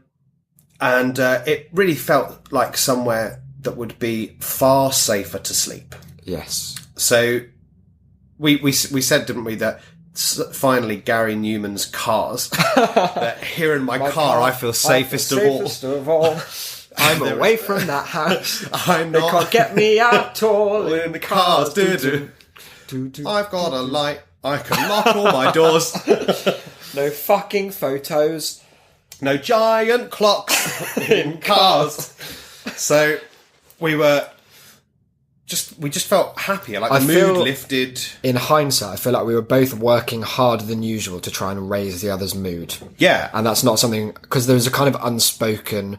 it really felt like somewhere that would be far safer to sleep. Yes. So we said, didn't we, that finally Gary Newman's cars, that here in my car I feel safest of all. I'm away from that house. They can't get me out all in the cars. I've got a light. I can lock all my doors. No fucking photos. No giant clocks in cars. So we just felt happier. Like the mood lifted. In hindsight, I feel like we were both working harder than usual to try and raise the other's mood. Yeah. And that's not something, because there was a kind of unspoken,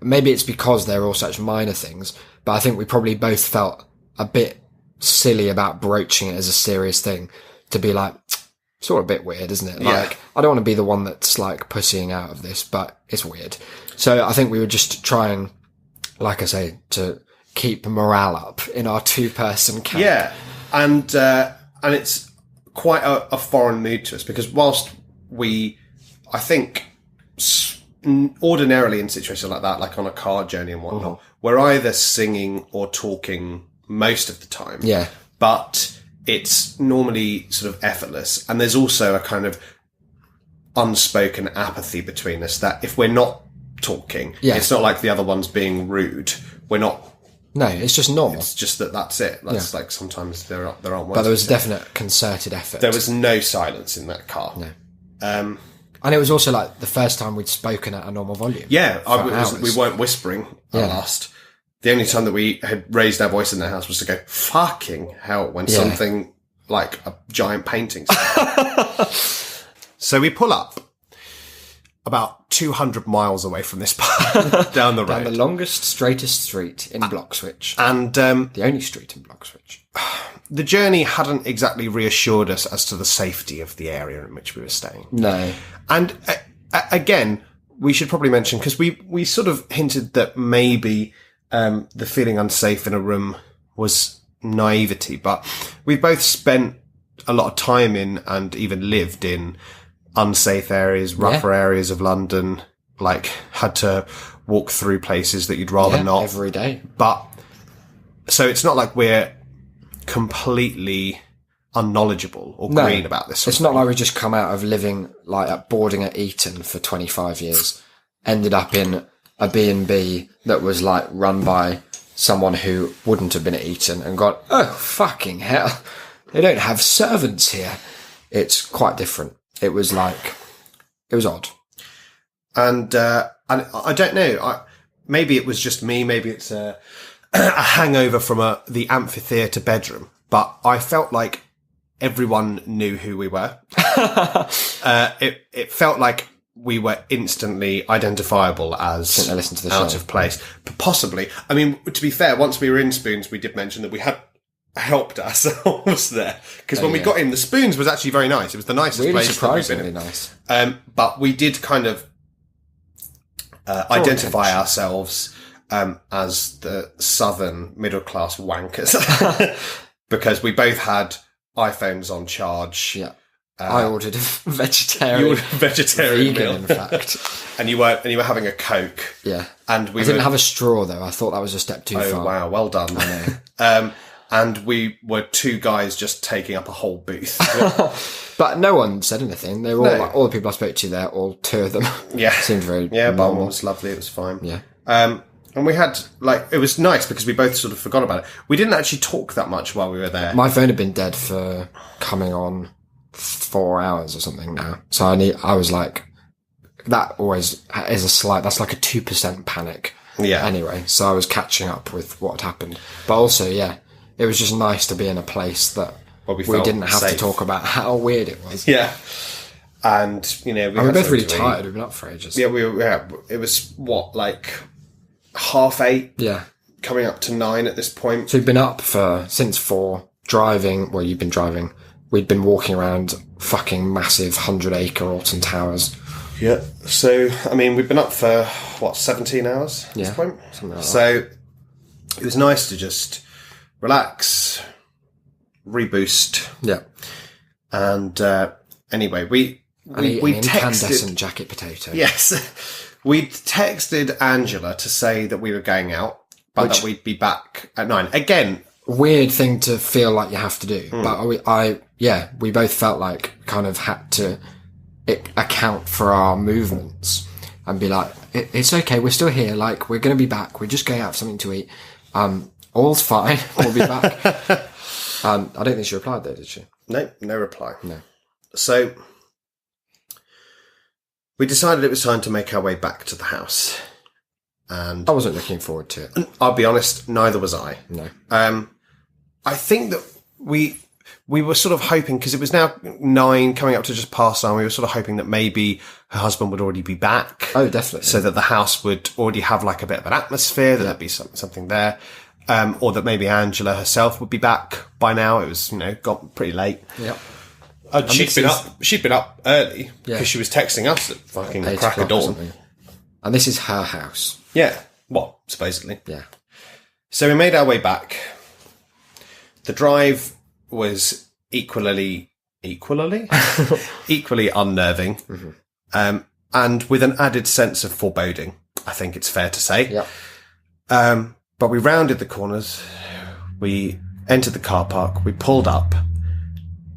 maybe it's because they're all such minor things, but I think we probably both felt a bit silly about broaching it as a serious thing, to be like, it's all a bit weird, isn't it? Like, I don't want to be the one that's like pussying out of this, but it's weird. So I think we were just trying, like I say, to keep morale up in our 2-person camp. Yeah. And it's quite a foreign mood to us, because whilst I think ordinarily in situations like that, like on a car journey and whatnot, we're either singing or talking most of the time. Yeah. But it's normally sort of effortless. And there's also a kind of unspoken apathy between us that if we're not talking, it's not like the other one's being rude. We're not. No, it's just normal. It's just that's it. That's like sometimes there aren't words. But there was a definite concerted effort. There was no silence in that car. No. And it was also like the first time we'd spoken at a normal volume. Yeah, we weren't whispering at last. The only time that we had raised our voice in the house was to go, fucking hell, when something like a giant painting. So we pull up about 200 miles away from this part down the road. Down the longest, straightest street in Bloxwich. And the only street in Bloxwich. the journey hadn't exactly reassured us as to the safety of the area in which we were staying. No. And again, we should probably mention, because we sort of hinted that maybe the feeling unsafe in a room was naivety, but we both spent a lot of time in and even lived in unsafe areas, rougher areas of London, like had to walk through places that you'd rather not. Every day. But so it's not like we're completely unknowledgeable or green about this. It's not like we just come out of living like at boarding at Eton for 25 years, ended up in a B&B that was like run by someone who wouldn't have been at Eton and got, oh, fucking hell, they don't have servants here. It's quite different. It was like, it was odd. And I don't know. Maybe it was just me. Maybe it's a hangover from the amphitheatre bedroom. But I felt like everyone knew who we were. It felt like we were instantly identifiable as I listened to the out show. of place. But possibly. I mean, to be fair, once we were in Spoons, we did mention that we had helped ourselves there. Because when we got in, the Spoons was actually very nice. It was the nicest Really place that we've been surprisingly in. nice. But we did kind of identify attention. ourselves as the southern middle-class wankers. Because we both had iPhones on charge. Yeah. I ordered a vegetarian. You ordered a vegetarian vegan, meal. in fact. And you were having a Coke. Yeah. And we I didn't were, have a straw, though. I thought that was a step too oh, far. wow, well done. I know. And we were two guys just taking up a whole booth. But no one said anything. They were all, No. like, all the people I spoke to there, all two of them. Yeah. Seemed very Yeah, Balm normal. was lovely. It was fine. Yeah. And we had, like, it was nice because we both sort of forgot about it. We didn't actually talk that much while we were there. My phone had been dead for coming on 4 hours or something now. So I was like, that always is that's like a 2% panic. Yeah. Anyway, so I was catching up with what had happened. But also, yeah, it was just nice to be in a place that Well, we we felt didn't have safe. to talk about how weird it was. Yeah. And, you know, we And we're had both really something to eat. tired. We've been up for ages. Yeah, it was what, like 8:30, Yeah. coming up to 9 at this point. So we've been up since 4, driving. Well, you've been driving. We'd been walking around fucking massive 100-acre Alton Towers. Yeah. So, I mean, we've been up for, 17 hours at this Yeah, point? something like that. So, it was nice to just relax, reboost. Yeah. And, anyway, we And eat we an texted. incandescent jacket potato. Yes. We texted Angela to say that we were going out, but that we'd be back at 9. Again, Weird thing to feel like you have to do. Hmm. But we both felt like kind of had to account for our movements and be like, it's okay, we're still here, like, we're going to be back, we're just going out for something to eat. All's fine, we'll be back. I don't think she replied though, did she? no reply. No. So, we decided it was time to make our way back to the house. And I wasn't looking forward to it. I'll be honest, neither was I. No. I think that we were sort of hoping, because it was now 9, coming up to just past 9, we were sort of hoping that maybe her husband would already be back. Oh, definitely. So that the house would already have like a bit of an atmosphere, that there'd be something there. Or that maybe Angela herself would be back by now. It was, got pretty late. Yep. She'd been up early because Yeah. she was texting us at fucking 8 crack of o'clock or dawn. something. And this is her house. Yeah. Well, supposedly. Yeah. So we made our way back. The drive was equally unnerving, and with an added sense of foreboding, I think it's fair to say. Yep. But we rounded the corners, we entered the car park, we pulled up,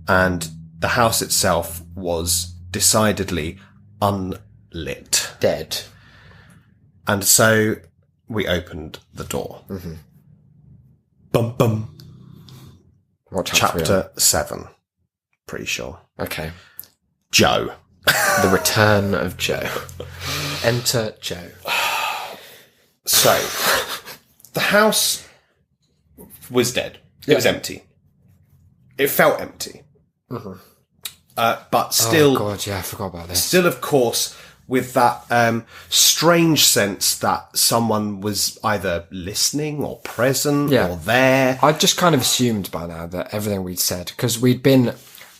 and the house itself was decidedly unlit. Dead. And so we opened the door. Mm-hmm. Bum bum. What chapter? Chapter 7. Pretty sure. Okay. Joe. The Return of Joe. Enter Joe. So, the house was dead. It was empty. it felt empty. But still, oh God, yeah, I forgot about this. Still, of course, with that strange sense that someone was either listening or present or there. I just kind of assumed by now that everything we'd said, because we'd been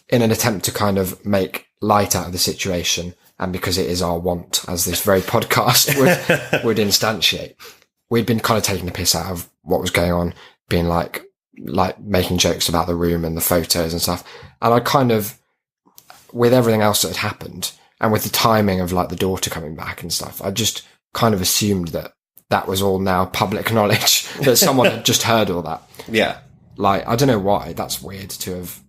in an attempt to kind of make light out of the situation, and because it is our want, as this very podcast would instantiate, we'd been kind of taking the piss out of what was going on, being like making jokes about the room and the photos and stuff. And I kind of, with everything else that had happened, and with the timing of like the daughter coming back and stuff, I just kind of assumed that was all now public knowledge, that someone had just heard all that. Yeah. Like, I don't know why. That's weird to have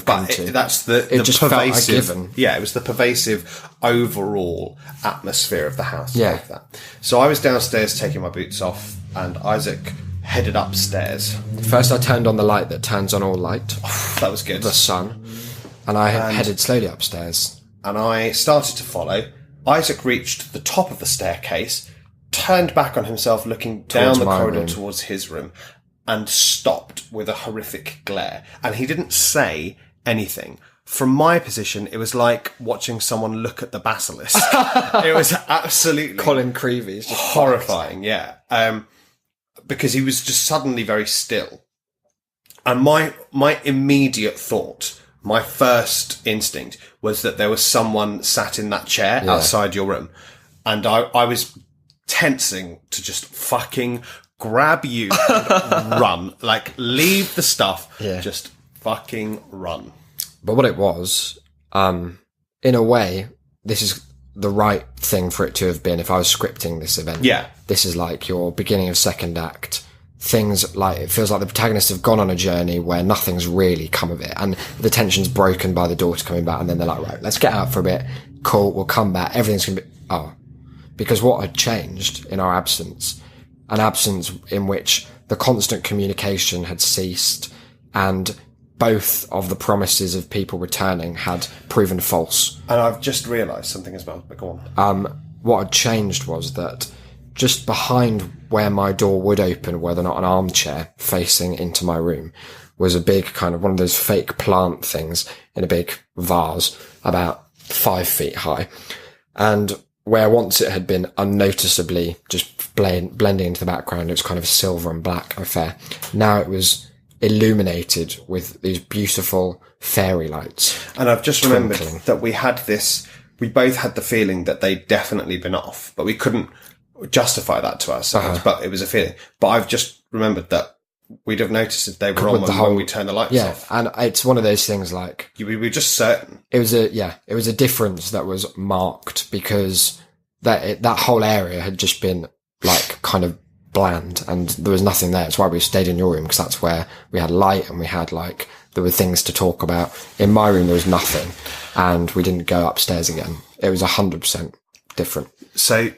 come to. That's the just pervasive, felt a given. Yeah, it was the pervasive overall atmosphere of the house. Yeah. Like that. So I was downstairs taking my boots off, and Isaac headed upstairs. First, I turned on the light that turns on all light, That was good. the sun, and I headed slowly upstairs. And I started to follow. Isaac reached the top of the staircase, turned back on himself, looking down the corridor room. towards his room, and stopped with a horrific glare. And he didn't say anything. From my position, it was like watching someone look at the basilisk. It was absolutely Colin Creevy's just horrifying, yeah. Because he was just suddenly very still. And my immediate thought, my first instinct, was that there was someone sat in that chair outside your room. And I was tensing to just fucking grab you and run. Like, leave the stuff. Yeah. Just fucking run. But what it was, in a way, this is the right thing for it to have been if I was scripting this event. Yeah. This is like your beginning of second act. Things like, it feels like the protagonists have gone on a journey where nothing's really come of it, and the tension's broken by the daughter coming back, and then they're like, right, let's get out for a bit. Cool, we'll come back. Everything's going to be, because what had changed in our absence, an absence in which the constant communication had ceased, and both of the promises of people returning had proven false. And I've just realised something as well, but go on. What had changed was that just behind where my door would open, whether or not an armchair facing into my room, was a big kind of one of those fake plant things in a big vase about 5 feet high. And where once it had been unnoticeably just blending into the background, it was kind of a silver and black affair. Now it was illuminated with these beautiful fairy lights. And I've just remembered twinkling. that we both had the feeling that they'd definitely been off, but we couldn't justify that to ourselves, but it was a feeling. But I've just remembered that we'd have noticed if they were on when we turned the lights off. And it's one of those things like, We were just certain. it was a difference that was marked, because that whole area had just been like kind of bland, and there was nothing there. It's why we stayed in your room, because that's where we had light and we had like, there were things to talk about. In my room there was nothing, and we didn't go upstairs again. It was 100% different. So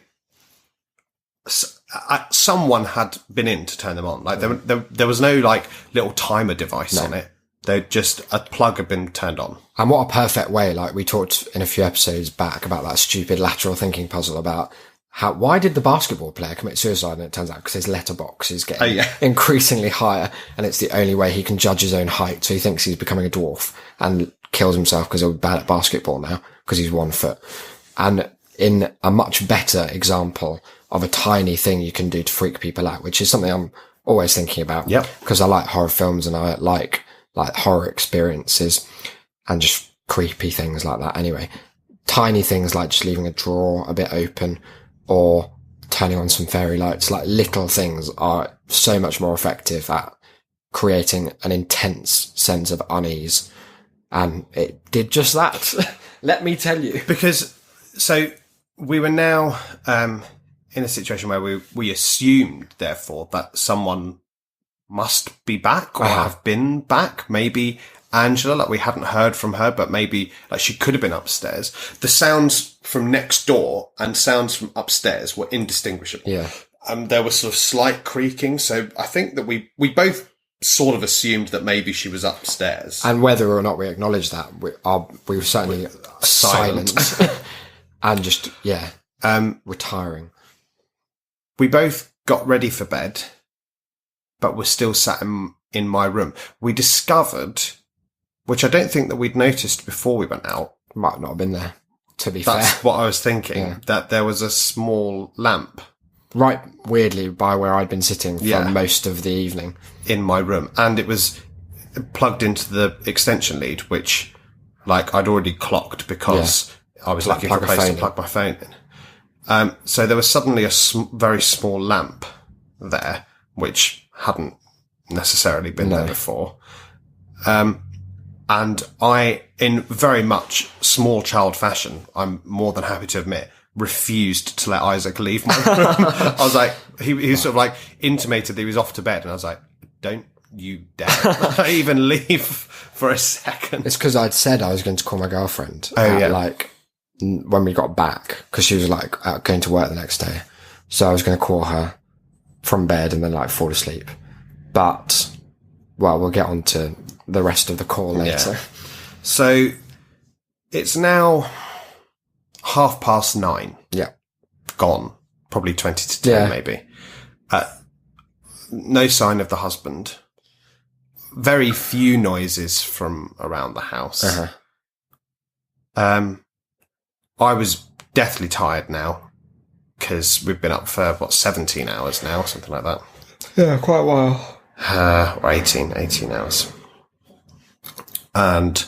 someone had been in to turn them on. Like there was no like little timer device on it. They just, a plug had been turned on. And what a perfect way, like we talked in a few episodes back about that stupid lateral thinking puzzle about why did the basketball player commit suicide? And it turns out because his letterbox is getting increasingly higher, and it's the only way he can judge his own height. So he thinks he's becoming a dwarf and kills himself because he's bad at basketball now because he's 1 foot. And in a much better example of a tiny thing you can do to freak people out, which is something I'm always thinking about. Yep. Because I like horror films and I like horror experiences and just creepy things like that. Anyway, tiny things like just leaving a drawer a bit open or turning on some fairy lights, like little things are so much more effective at creating an intense sense of unease. And it did just that. Let me tell you. Because, so we were now in a situation where we assumed, therefore, that someone must be back or have been back. Maybe Angela, like we hadn't heard from her, but maybe like she could have been upstairs. The sounds from next door and sounds from upstairs were indistinguishable. Yeah. There was sort of slight creaking. So I think that we both sort of assumed that maybe she was upstairs. And whether or not we acknowledge that, we were certainly silent. And just, retiring. We both got ready for bed, but were still sat in my room. We discovered which I don't think that we'd noticed before we went out. Might not have been there, to be That's fair. what I was thinking, Yeah. that there was a small lamp Right, weirdly, by where I'd been sitting for Yeah. most of the evening. in my room, and it was plugged into the extension lead, which, like, I'd already clocked because I was looking for a plug a place to phone in. plug my phone in. So there was suddenly a very small lamp there, which hadn't necessarily been there before. And I, in very much small child fashion, I'm more than happy to admit, refused to let Isaac leave my room. I was like, he was sort of like intimated that he was off to bed, and I was like, don't you dare even leave for a second. It's because I'd said I was going to call my girlfriend. Yeah. Like, when we got back, because she was like out going to work the next day. So I was going to call her from bed and then like fall asleep. But, well, we'll get on to the rest of the call later. Yeah. So it's now 9:30. Yeah. Gone. Probably 20 to 10, Yeah. maybe. No sign of the husband. Very few noises from around the house. Uh-huh. I was deathly tired now because we've been up for 17 hours now, something like that. Yeah, quite a while. Or 18 hours. And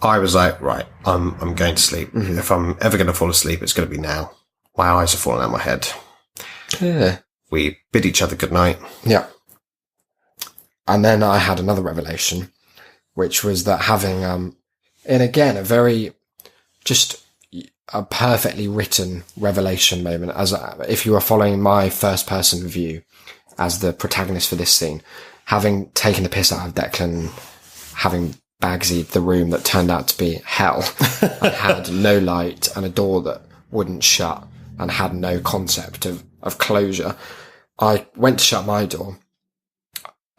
I was like, right, I'm going to sleep. If I'm ever going to fall asleep, it's going to be now. My eyes are falling out of my head. Yeah. We bid each other goodnight. Yeah. And then I had another revelation, which was that having, and again, just a perfectly written revelation moment, as if you were following my first person view as the protagonist for this scene, having taken the piss out of Declan, having Bagsied the room that turned out to be hell, and had no light and a door that wouldn't shut and had no concept of closure. I went to shut my door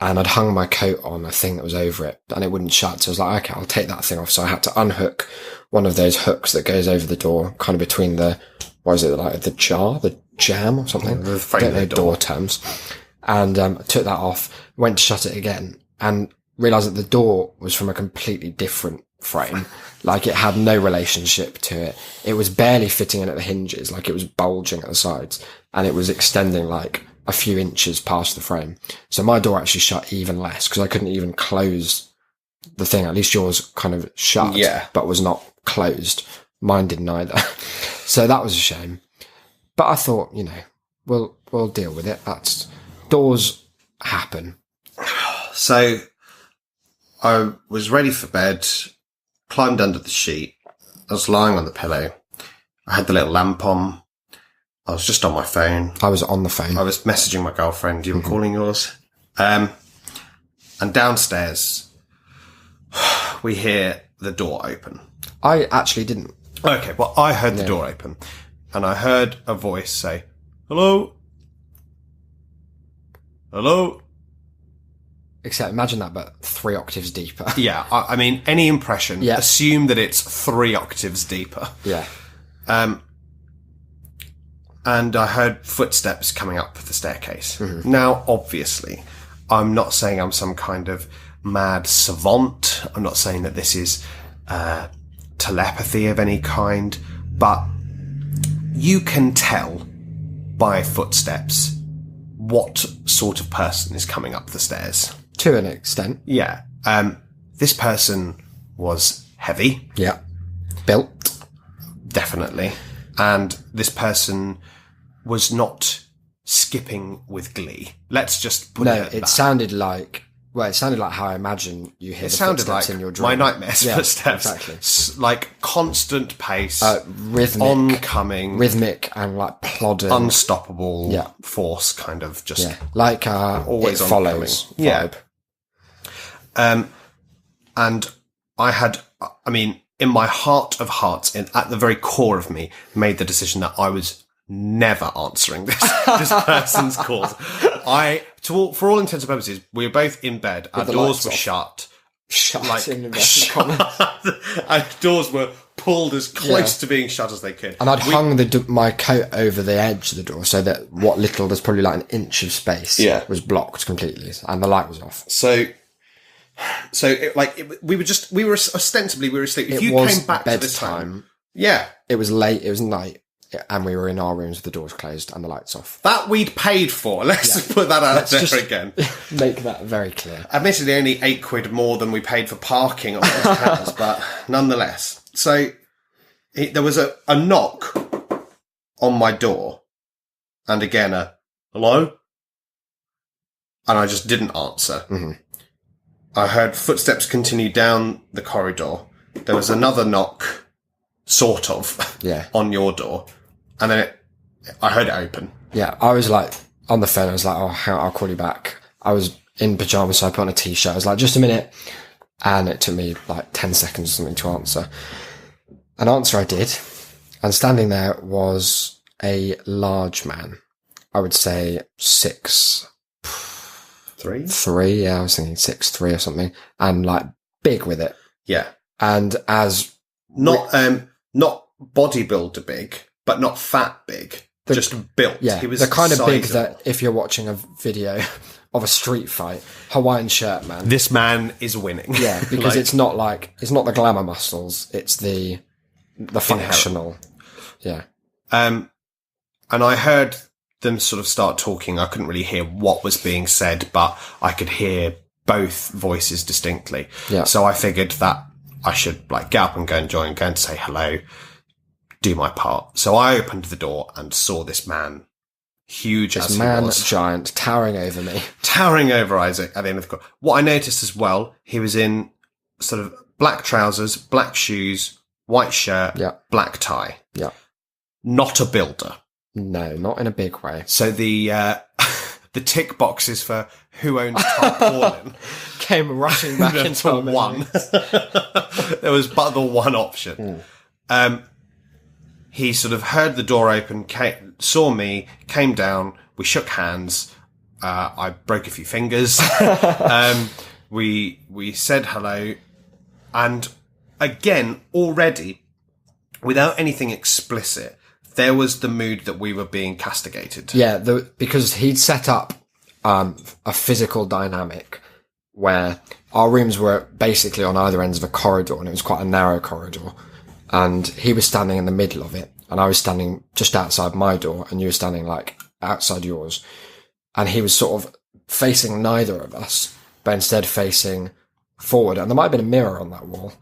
and I'd hung my coat on a thing that was over it and it wouldn't shut. So I was like, okay, I'll take that thing off. So I had to unhook one of those hooks that goes over the door, kind of between the jam or something? The I don't know door. door terms. And took that off, went to shut it again and realised that the door was from a completely different frame. Like it had no relationship to it. It was barely fitting in at the hinges, like it was bulging at the sides and it was extending like a few inches past the frame. So my door actually shut even less because I couldn't even close the thing. At least yours kind of shut, but was not closed. Mine didn't either. So that was a shame. But I thought, we'll deal with it. Doors happen. So I was ready for bed, climbed under the sheet. I was lying on the pillow. I had the little lamp on. I was just on my phone. I was on the phone. I was messaging my girlfriend. You were calling yours. And downstairs, we hear the door open. I actually didn't. Okay, well, I heard the door open. And I heard a voice say, hello? Hello? Except imagine that, but 3 octaves deeper. Yeah, I mean, any impression, assume that it's 3 octaves deeper. Yeah. And I heard footsteps coming up the staircase. Now, obviously, I'm not saying I'm some kind of mad savant. I'm not saying that this is telepathy of any kind, but you can tell by footsteps what sort of person is coming up the stairs. To an extent. Yeah. This person was heavy. Yeah. Built. Definitely. And this person was not skipping with glee. Let's just put it at that. Sounded like how I imagine you hear the footsteps in your dream. my nightmares footsteps. Exactly. Like constant pace, Rhythmic. oncoming, Rhythmic and like plodding. unstoppable force, kind of just like always It Follows vibe. Yeah. And I mean, in my heart of hearts, at the very core of me, made the decision that I was never answering this person's calls. For all intents and purposes, we were both in bed. Our doors were shut. Shut in inverted commas. Our doors were pulled as close to being shut as they could. And I'd hung my coat over the edge of the door so that there's probably like an inch of space was blocked completely and the light was off. So So we were ostensibly asleep. If It you was came back to this bedtime. time, yeah, It was late. It was night, and we were in our rooms with the doors closed and the lights off. that we'd paid for. Let's put that out there again. Make that very clear. Admittedly, only £8 more than we paid for parking on those cars, but nonetheless. So there was a knock on my door, and again a hello, and I just didn't answer. Mm-hmm. I heard footsteps continue down the corridor. There was another knock, sort of, on your door, and then I heard it open. Yeah, I was like on the phone. I was like, "Oh, I'll call you back." I was in pajamas, so I put on a t-shirt. I was like, "Just a minute," and it took me like 10 seconds or something to answer. An answer I did, and standing there was a large man. I would say 6'3". Yeah, I was thinking 6'3" or something, and like big with it. Yeah, and as not bodybuilder big, but not fat big. Just built. Yeah, he was the kind of big sizable. that if you're watching a video of a street fight, Hawaiian shirt man. This man is winning. Yeah, because it's not the glamour muscles, it's the functional. Yeah. And I heard them sort of start talking. I couldn't really hear what was being said, but I could hear both voices distinctly. Yeah. So I figured that I should get up and go and say hello, do my part. So I opened the door and saw this man, huge as he was. Giant, towering over me. Towering over Isaac at the end of the corridor. What I noticed as well, he was in sort of black trousers, black shoes, white shirt, black tie. Yeah. Not a builder. No, not in a big way. So the tick boxes for who owns tarpaulin came rushing back into our one. There was but the one option. He sort of heard the door open, saw me, came down, we shook hands, I broke a few fingers, we said hello, and again, already, without anything explicit, there was the mood that we were being castigated. Yeah, because he'd set up a physical dynamic where our rooms were basically on either ends of a corridor, and it was quite a narrow corridor. And he was standing in the middle of it, and I was standing just outside my door, and you were standing outside yours. And he was sort of facing neither of us, but instead facing forward. And there might have been a mirror on that wall.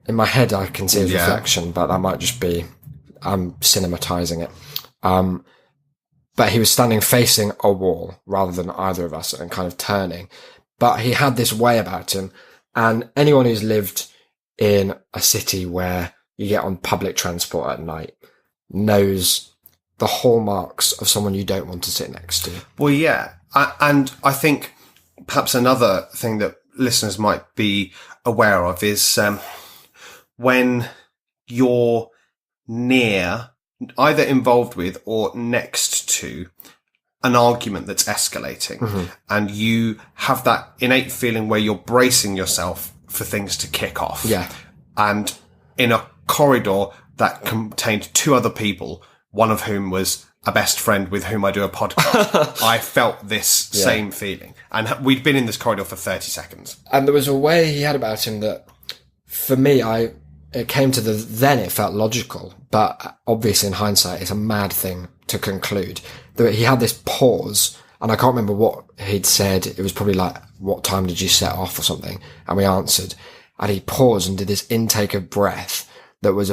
In my head, I can see his reflection, but that might just be I'm cinematizing it. But he was standing facing a wall rather than either of us and kind of turning. But he had this way about him, and anyone who's lived in a city where you get on public transport at night knows the hallmarks of someone you don't want to sit next to. Well, yeah. And I think perhaps another thing that listeners might be aware of is when you're near, either involved with or next to an argument that's escalating, and you have that innate feeling where you're bracing yourself for things to kick off. Yeah. And in a corridor that contained two other people, one of whom was a best friend with whom I do a podcast, I felt this same feeling. And we'd been in this corridor for 30 seconds. And there was a way he had about him that, for me, it came to then it felt logical, but obviously in hindsight, it's a mad thing to conclude. That he had this pause, and I can't remember what he'd said. It was probably like, "What time did you set off?" or something. And we answered, and he paused and did this intake of breath that was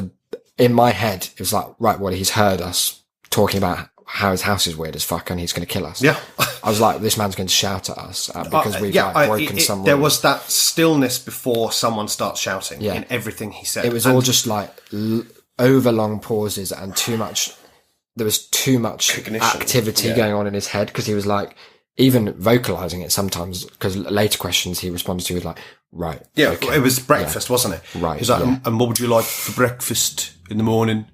in my head. It was like, right, well, he's heard us talking about how his house is weird as fuck and he's going to kill us. Yeah. I was like, this man's going to shout at us because we've broken some There rules. was that stillness before someone starts shouting in everything he said. It was all just like overlong pauses and too much. There was too much activity going on in his head, because he was like, even vocalizing it sometimes, because later questions he responded to was like, right. Yeah, okay, it was breakfast, wasn't it? Right. He's like, and what would you like for breakfast in the morning?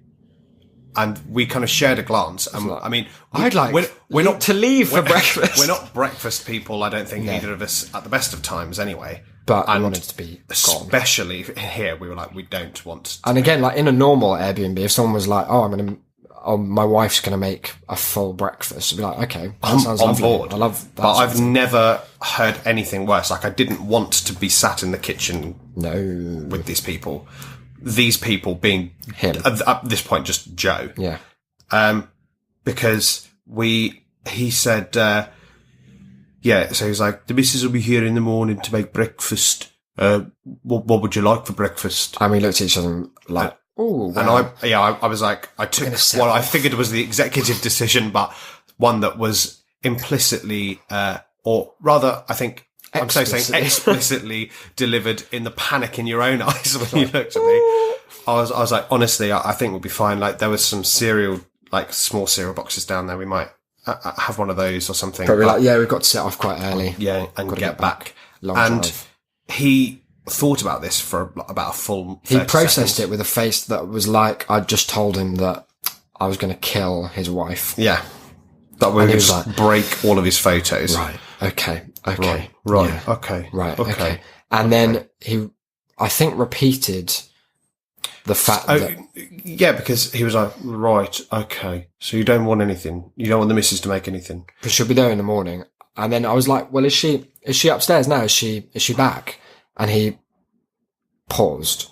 And we kind of shared a glance. And I mean, I'd like we're not to leave for breakfast. We're not breakfast people, I don't think, either of us, at the best of times anyway. But we wanted to be gone. Especially here, we were like, we don't want to. And again, like in a normal Airbnb, if someone was like, oh, oh, my wife's going to make a full breakfast. I'd be like, okay, that sounds on lovely. board. I love that. But I've never heard anything worse. Like, I didn't want to be sat in the kitchen No. with these people. These people being, Him. at this point, just Joe. Yeah. Because he said, so he's like, the missus will be here in the morning to make breakfast. What would you like for breakfast? And we looked at each other and like, oh, And I was like, I took set what I off. figured was the executive decision, but one that was implicitly, or rather, I think I'm so saying explicitly delivered in the panic in your own eyes when you looked at me. I was like, honestly, I think we'll be fine. Like, there was some cereal, like small cereal boxes down there. We might have one of those or something. But we're like, yeah, we've got to set off quite early. Yeah, and get back. Long And drive. he thought about this for about a full 30 He processed seconds. it with a face that was like, I'd just told him that I was going to kill his wife. Yeah. That we And would he was just like, break all of his photos. Right. Okay. Right. Yeah. Okay. Right. Okay. Okay. And then he, I think, repeated the fact that Yeah, because he was like, right, okay. So you don't want anything. You don't want the missus to make anything. she'll be there in the morning. And then I was like, well, is she upstairs now? Is she back? And he paused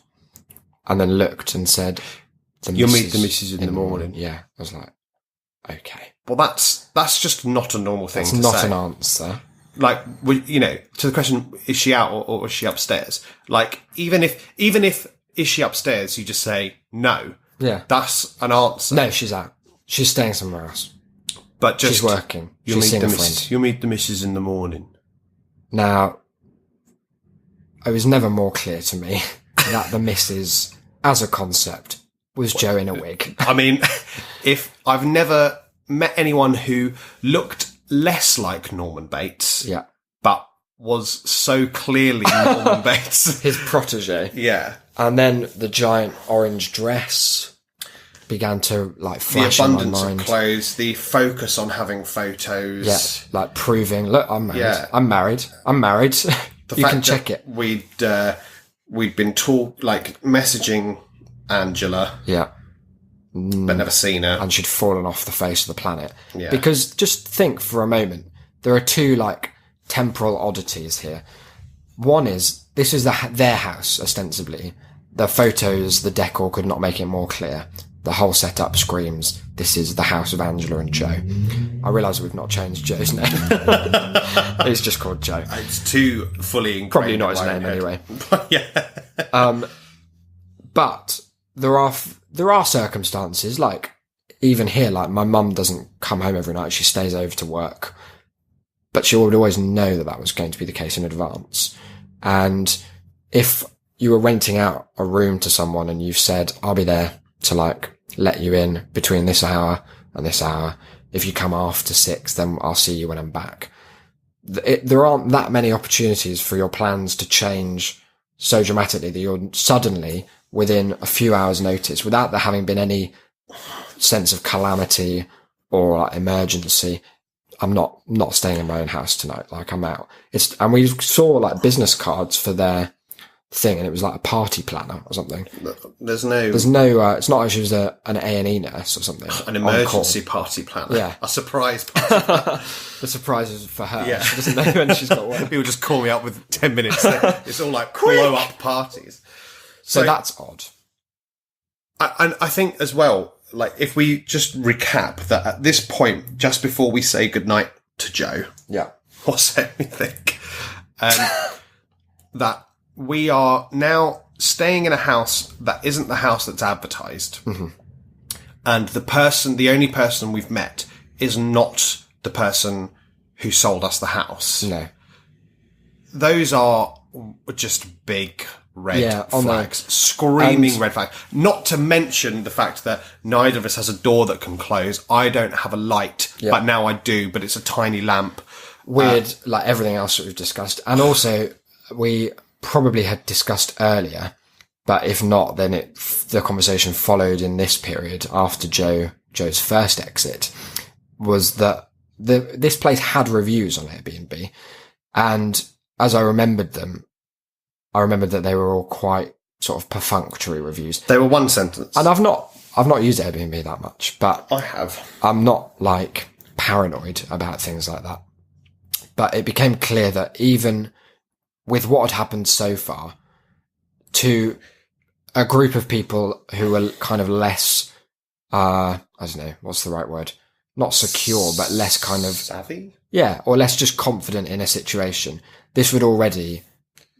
and then looked and said, You'll meet the missus in the morning. Yeah. I was like, okay. Well, that's just not a normal thing It's to not say. an answer. Like, to the question, is she out or is she upstairs? Like, even if is she upstairs, you just say no. Yeah. That's an answer. No, she's out. She's staying somewhere else. But just She's working. You'll She's meet seeing the a missus. friend. You'll meet the missus in the morning. Now, it was never more clear to me that the missus, as a concept, was Joe in a wig. I mean, if I've never met anyone who looked less like Norman Bates, Yeah. but was so clearly Norman Bates. His protege. Yeah. And then the giant orange dress began to like The flash in my abundance mind. of clothes, the focus on having photos. Yeah, like proving, look, I'm married. Yeah. I'm married. The You fact can check that it. We'd been messaging Angela, Yeah. but never seen her. And she'd fallen off the face of the planet. Yeah. Because just think for a moment, there are two like temporal oddities here. One is, this is their house, ostensibly. The photos, the decor could not make it more clear. The whole setup screams, this is the house of Angela and Joe. I realise we've not changed Joe's name. It's just called Joe. It's too fully ingrained. Probably not his in my name head. anyway. Yeah. But there are circumstances, like even here, like my mum doesn't come home every night. She stays over to work. But she would always know that was going to be the case in advance. And if you were renting out a room to someone and you've said, I'll be there to like let you in between this hour and this hour. If you come after 6, then I'll see you when I'm back. There aren't that many opportunities for your plans to change so dramatically that you're suddenly within a few hours notice, without there having been any sense of calamity or like, emergency. I'm not staying in my own house tonight. Like I'm out. And we saw like business cards for their thing, and it was like a party planner or something. There's no it's not like she was an A&E nurse or something. an emergency party planner. Yeah. A surprise party planner. The surprise is for her. Yeah. She doesn't know when she's got one. People just call me up with 10 minutes. It's all like blow up parties. So that's odd. And I think as well, like if we just recap that at this point, just before we say goodnight to Joe, Yeah. or so we think, that we are now staying in a house that isn't the house that's advertised. Mm-hmm. And the only person we've met is not the person who sold us the house. No. Those are just big red on flags. Screaming And- red flags. Not to mention the fact that neither of us has a door that can close. I don't have a light, but now I do, but it's a tiny lamp. Weird, like everything else that we've discussed. And also, we probably had discussed earlier, but if not, then the conversation followed in this period after Joe's first exit, was that this place had reviews on Airbnb. And as I remembered them, I remembered that they were all quite sort of perfunctory reviews. They were one sentence. And I've not I've not used Airbnb that much, but I have. I'm not like paranoid about things like that. But it became clear that even with what had happened so far, to a group of people who were kind of less, I don't know, what's the right word? Not secure, but less kind of... Savvy? Yeah, or less just confident in a situation. This would already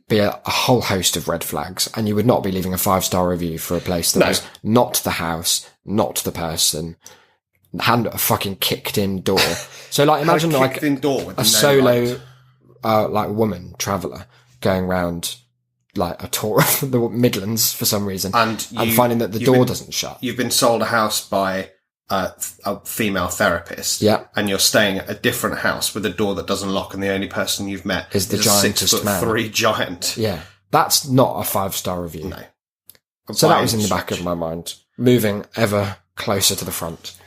be a whole host of red flags, and you would not be leaving a 5-star review for a place that was not the house, not the person, hadn't a fucking kicked in door. So like imagine like in door with a solo like woman traveller going around like a tour of the Midlands for some reason and finding that the door doesn't shut. You've been sold a house by a female therapist. Yeah. And you're staying at a different house with a door that doesn't lock, and the only person you've met is the a giantest man. 6'3" giant. Yeah. That's not a 5-star review. No. So that was in the back of my mind, moving ever closer to the front.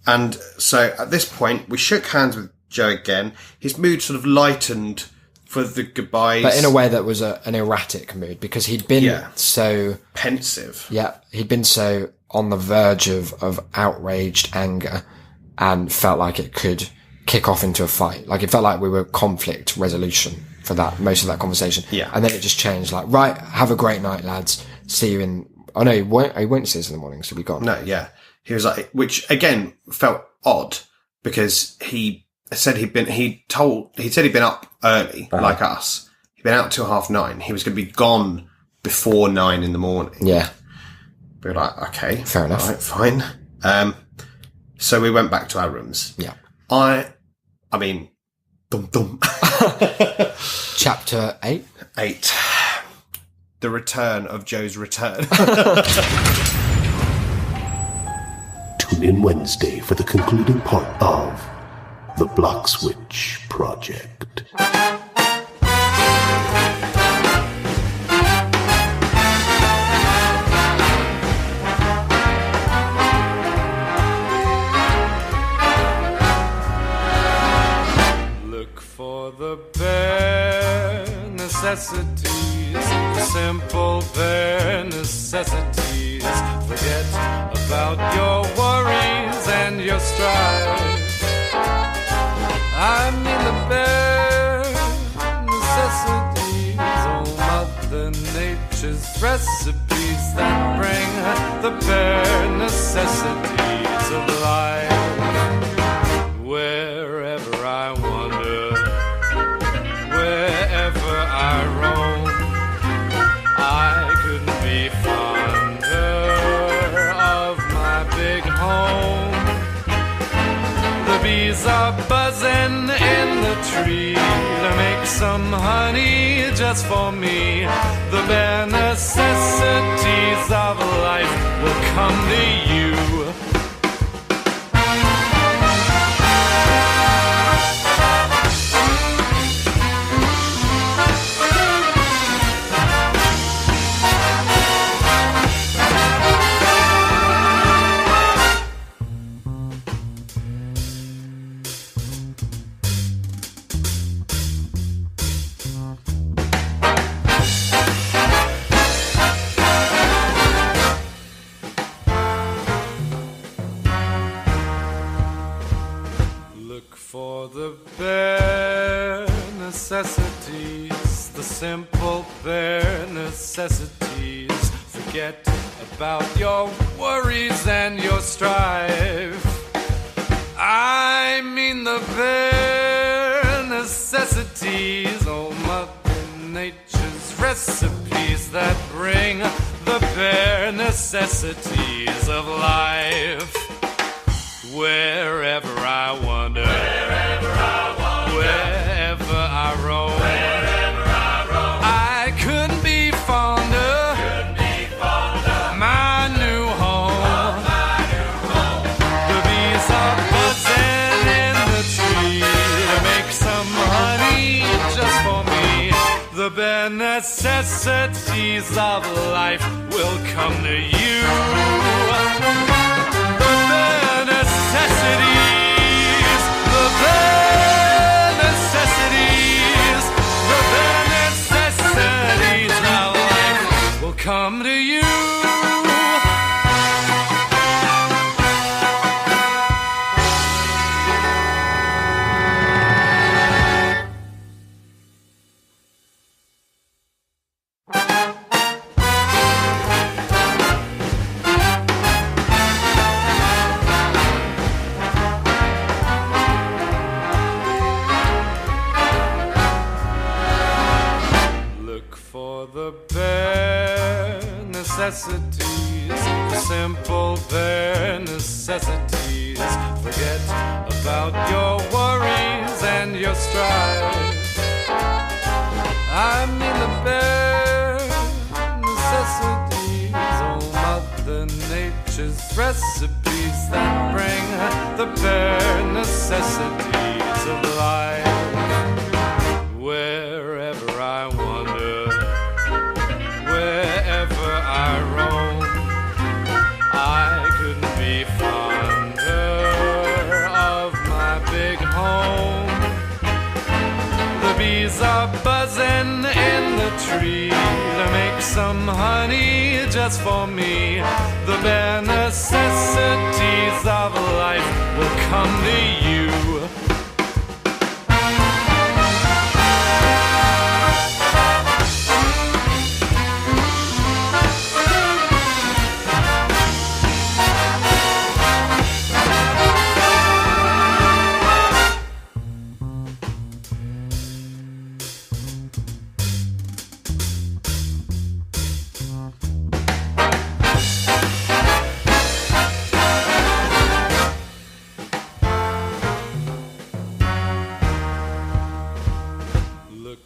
And so at this point, we shook hands with Joe again. His mood sort of lightened for the goodbyes. But in a way that was an erratic mood, because he'd been so... pensive. Yeah, he'd been so on the verge of outraged anger and felt like it could kick off into a fight. Like it felt like we were conflict resolution for that, most of that conversation. Yeah. And then it just changed like, right, have a great night, lads. See you in... Oh no, he won't see us in the morning, so we gone. No, yeah. He was like, which again felt odd because he said he'd been up early, like us. He'd been out till 9:30. He was going to be gone before 9 in the morning. Yeah. We were like, okay. Fair enough. Right, fine. So we went back to our rooms. Yeah. I mean, dum. Chapter 8? 8. The return of Joe's return. Tune in Wednesday for the concluding part of the Bloxwich Project. Look for the bare necessities, the simple bare necessities. Forget about your worries and your strife. I mean the bare necessities, oh Mother Nature's recipes that bring the bare necessities of life. Wherever I wander, wherever I roam, I couldn't be fonder of my big home. The bees are buzzing in the tree to make some honey just for me. The bare necessities of life will come to you. For the bare necessities, the simple bare necessities. Forget about your worries and your strife. I mean the bare necessities, oh Mother Nature's recipes that bring the bare necessities of life. Wherever I wander, wherever I roam, I couldn't be fonder, my new home. The bees are buzzing in the tree to make some honey just for me. The bare necessities of life will come to you. Necessities, the bare necessities, the bare necessities of life will come to you. for the bare necessities, the simple bare necessities. Forget about your worries and your strife. I mean the bare necessities, oh Mother Nature's recipes that bring the bare necessities of life. Wherever I wander, wherever I roam, I couldn't be fonder of my big home. The bees are buzzing in the tree to make some honey just for me. The bare necessities of life will come to you.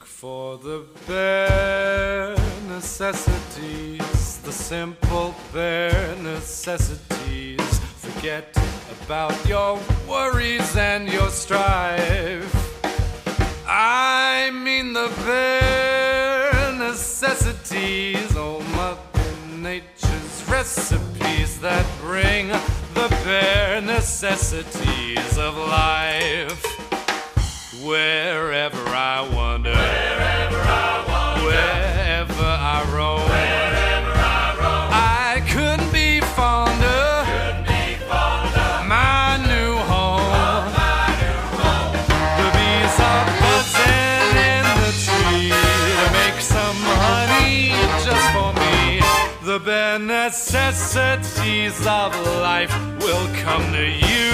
For the bare necessities, the simple bare necessities. Forget about your worries and your strife. I mean the bare necessities, oh Mother Nature's recipes that bring the bare necessities of life. Wherever I wander, wherever I roam, I couldn't be fonder, my new home. The bees are buzzing in the tree to make some honey just for me. The bare necessities of life will come to you.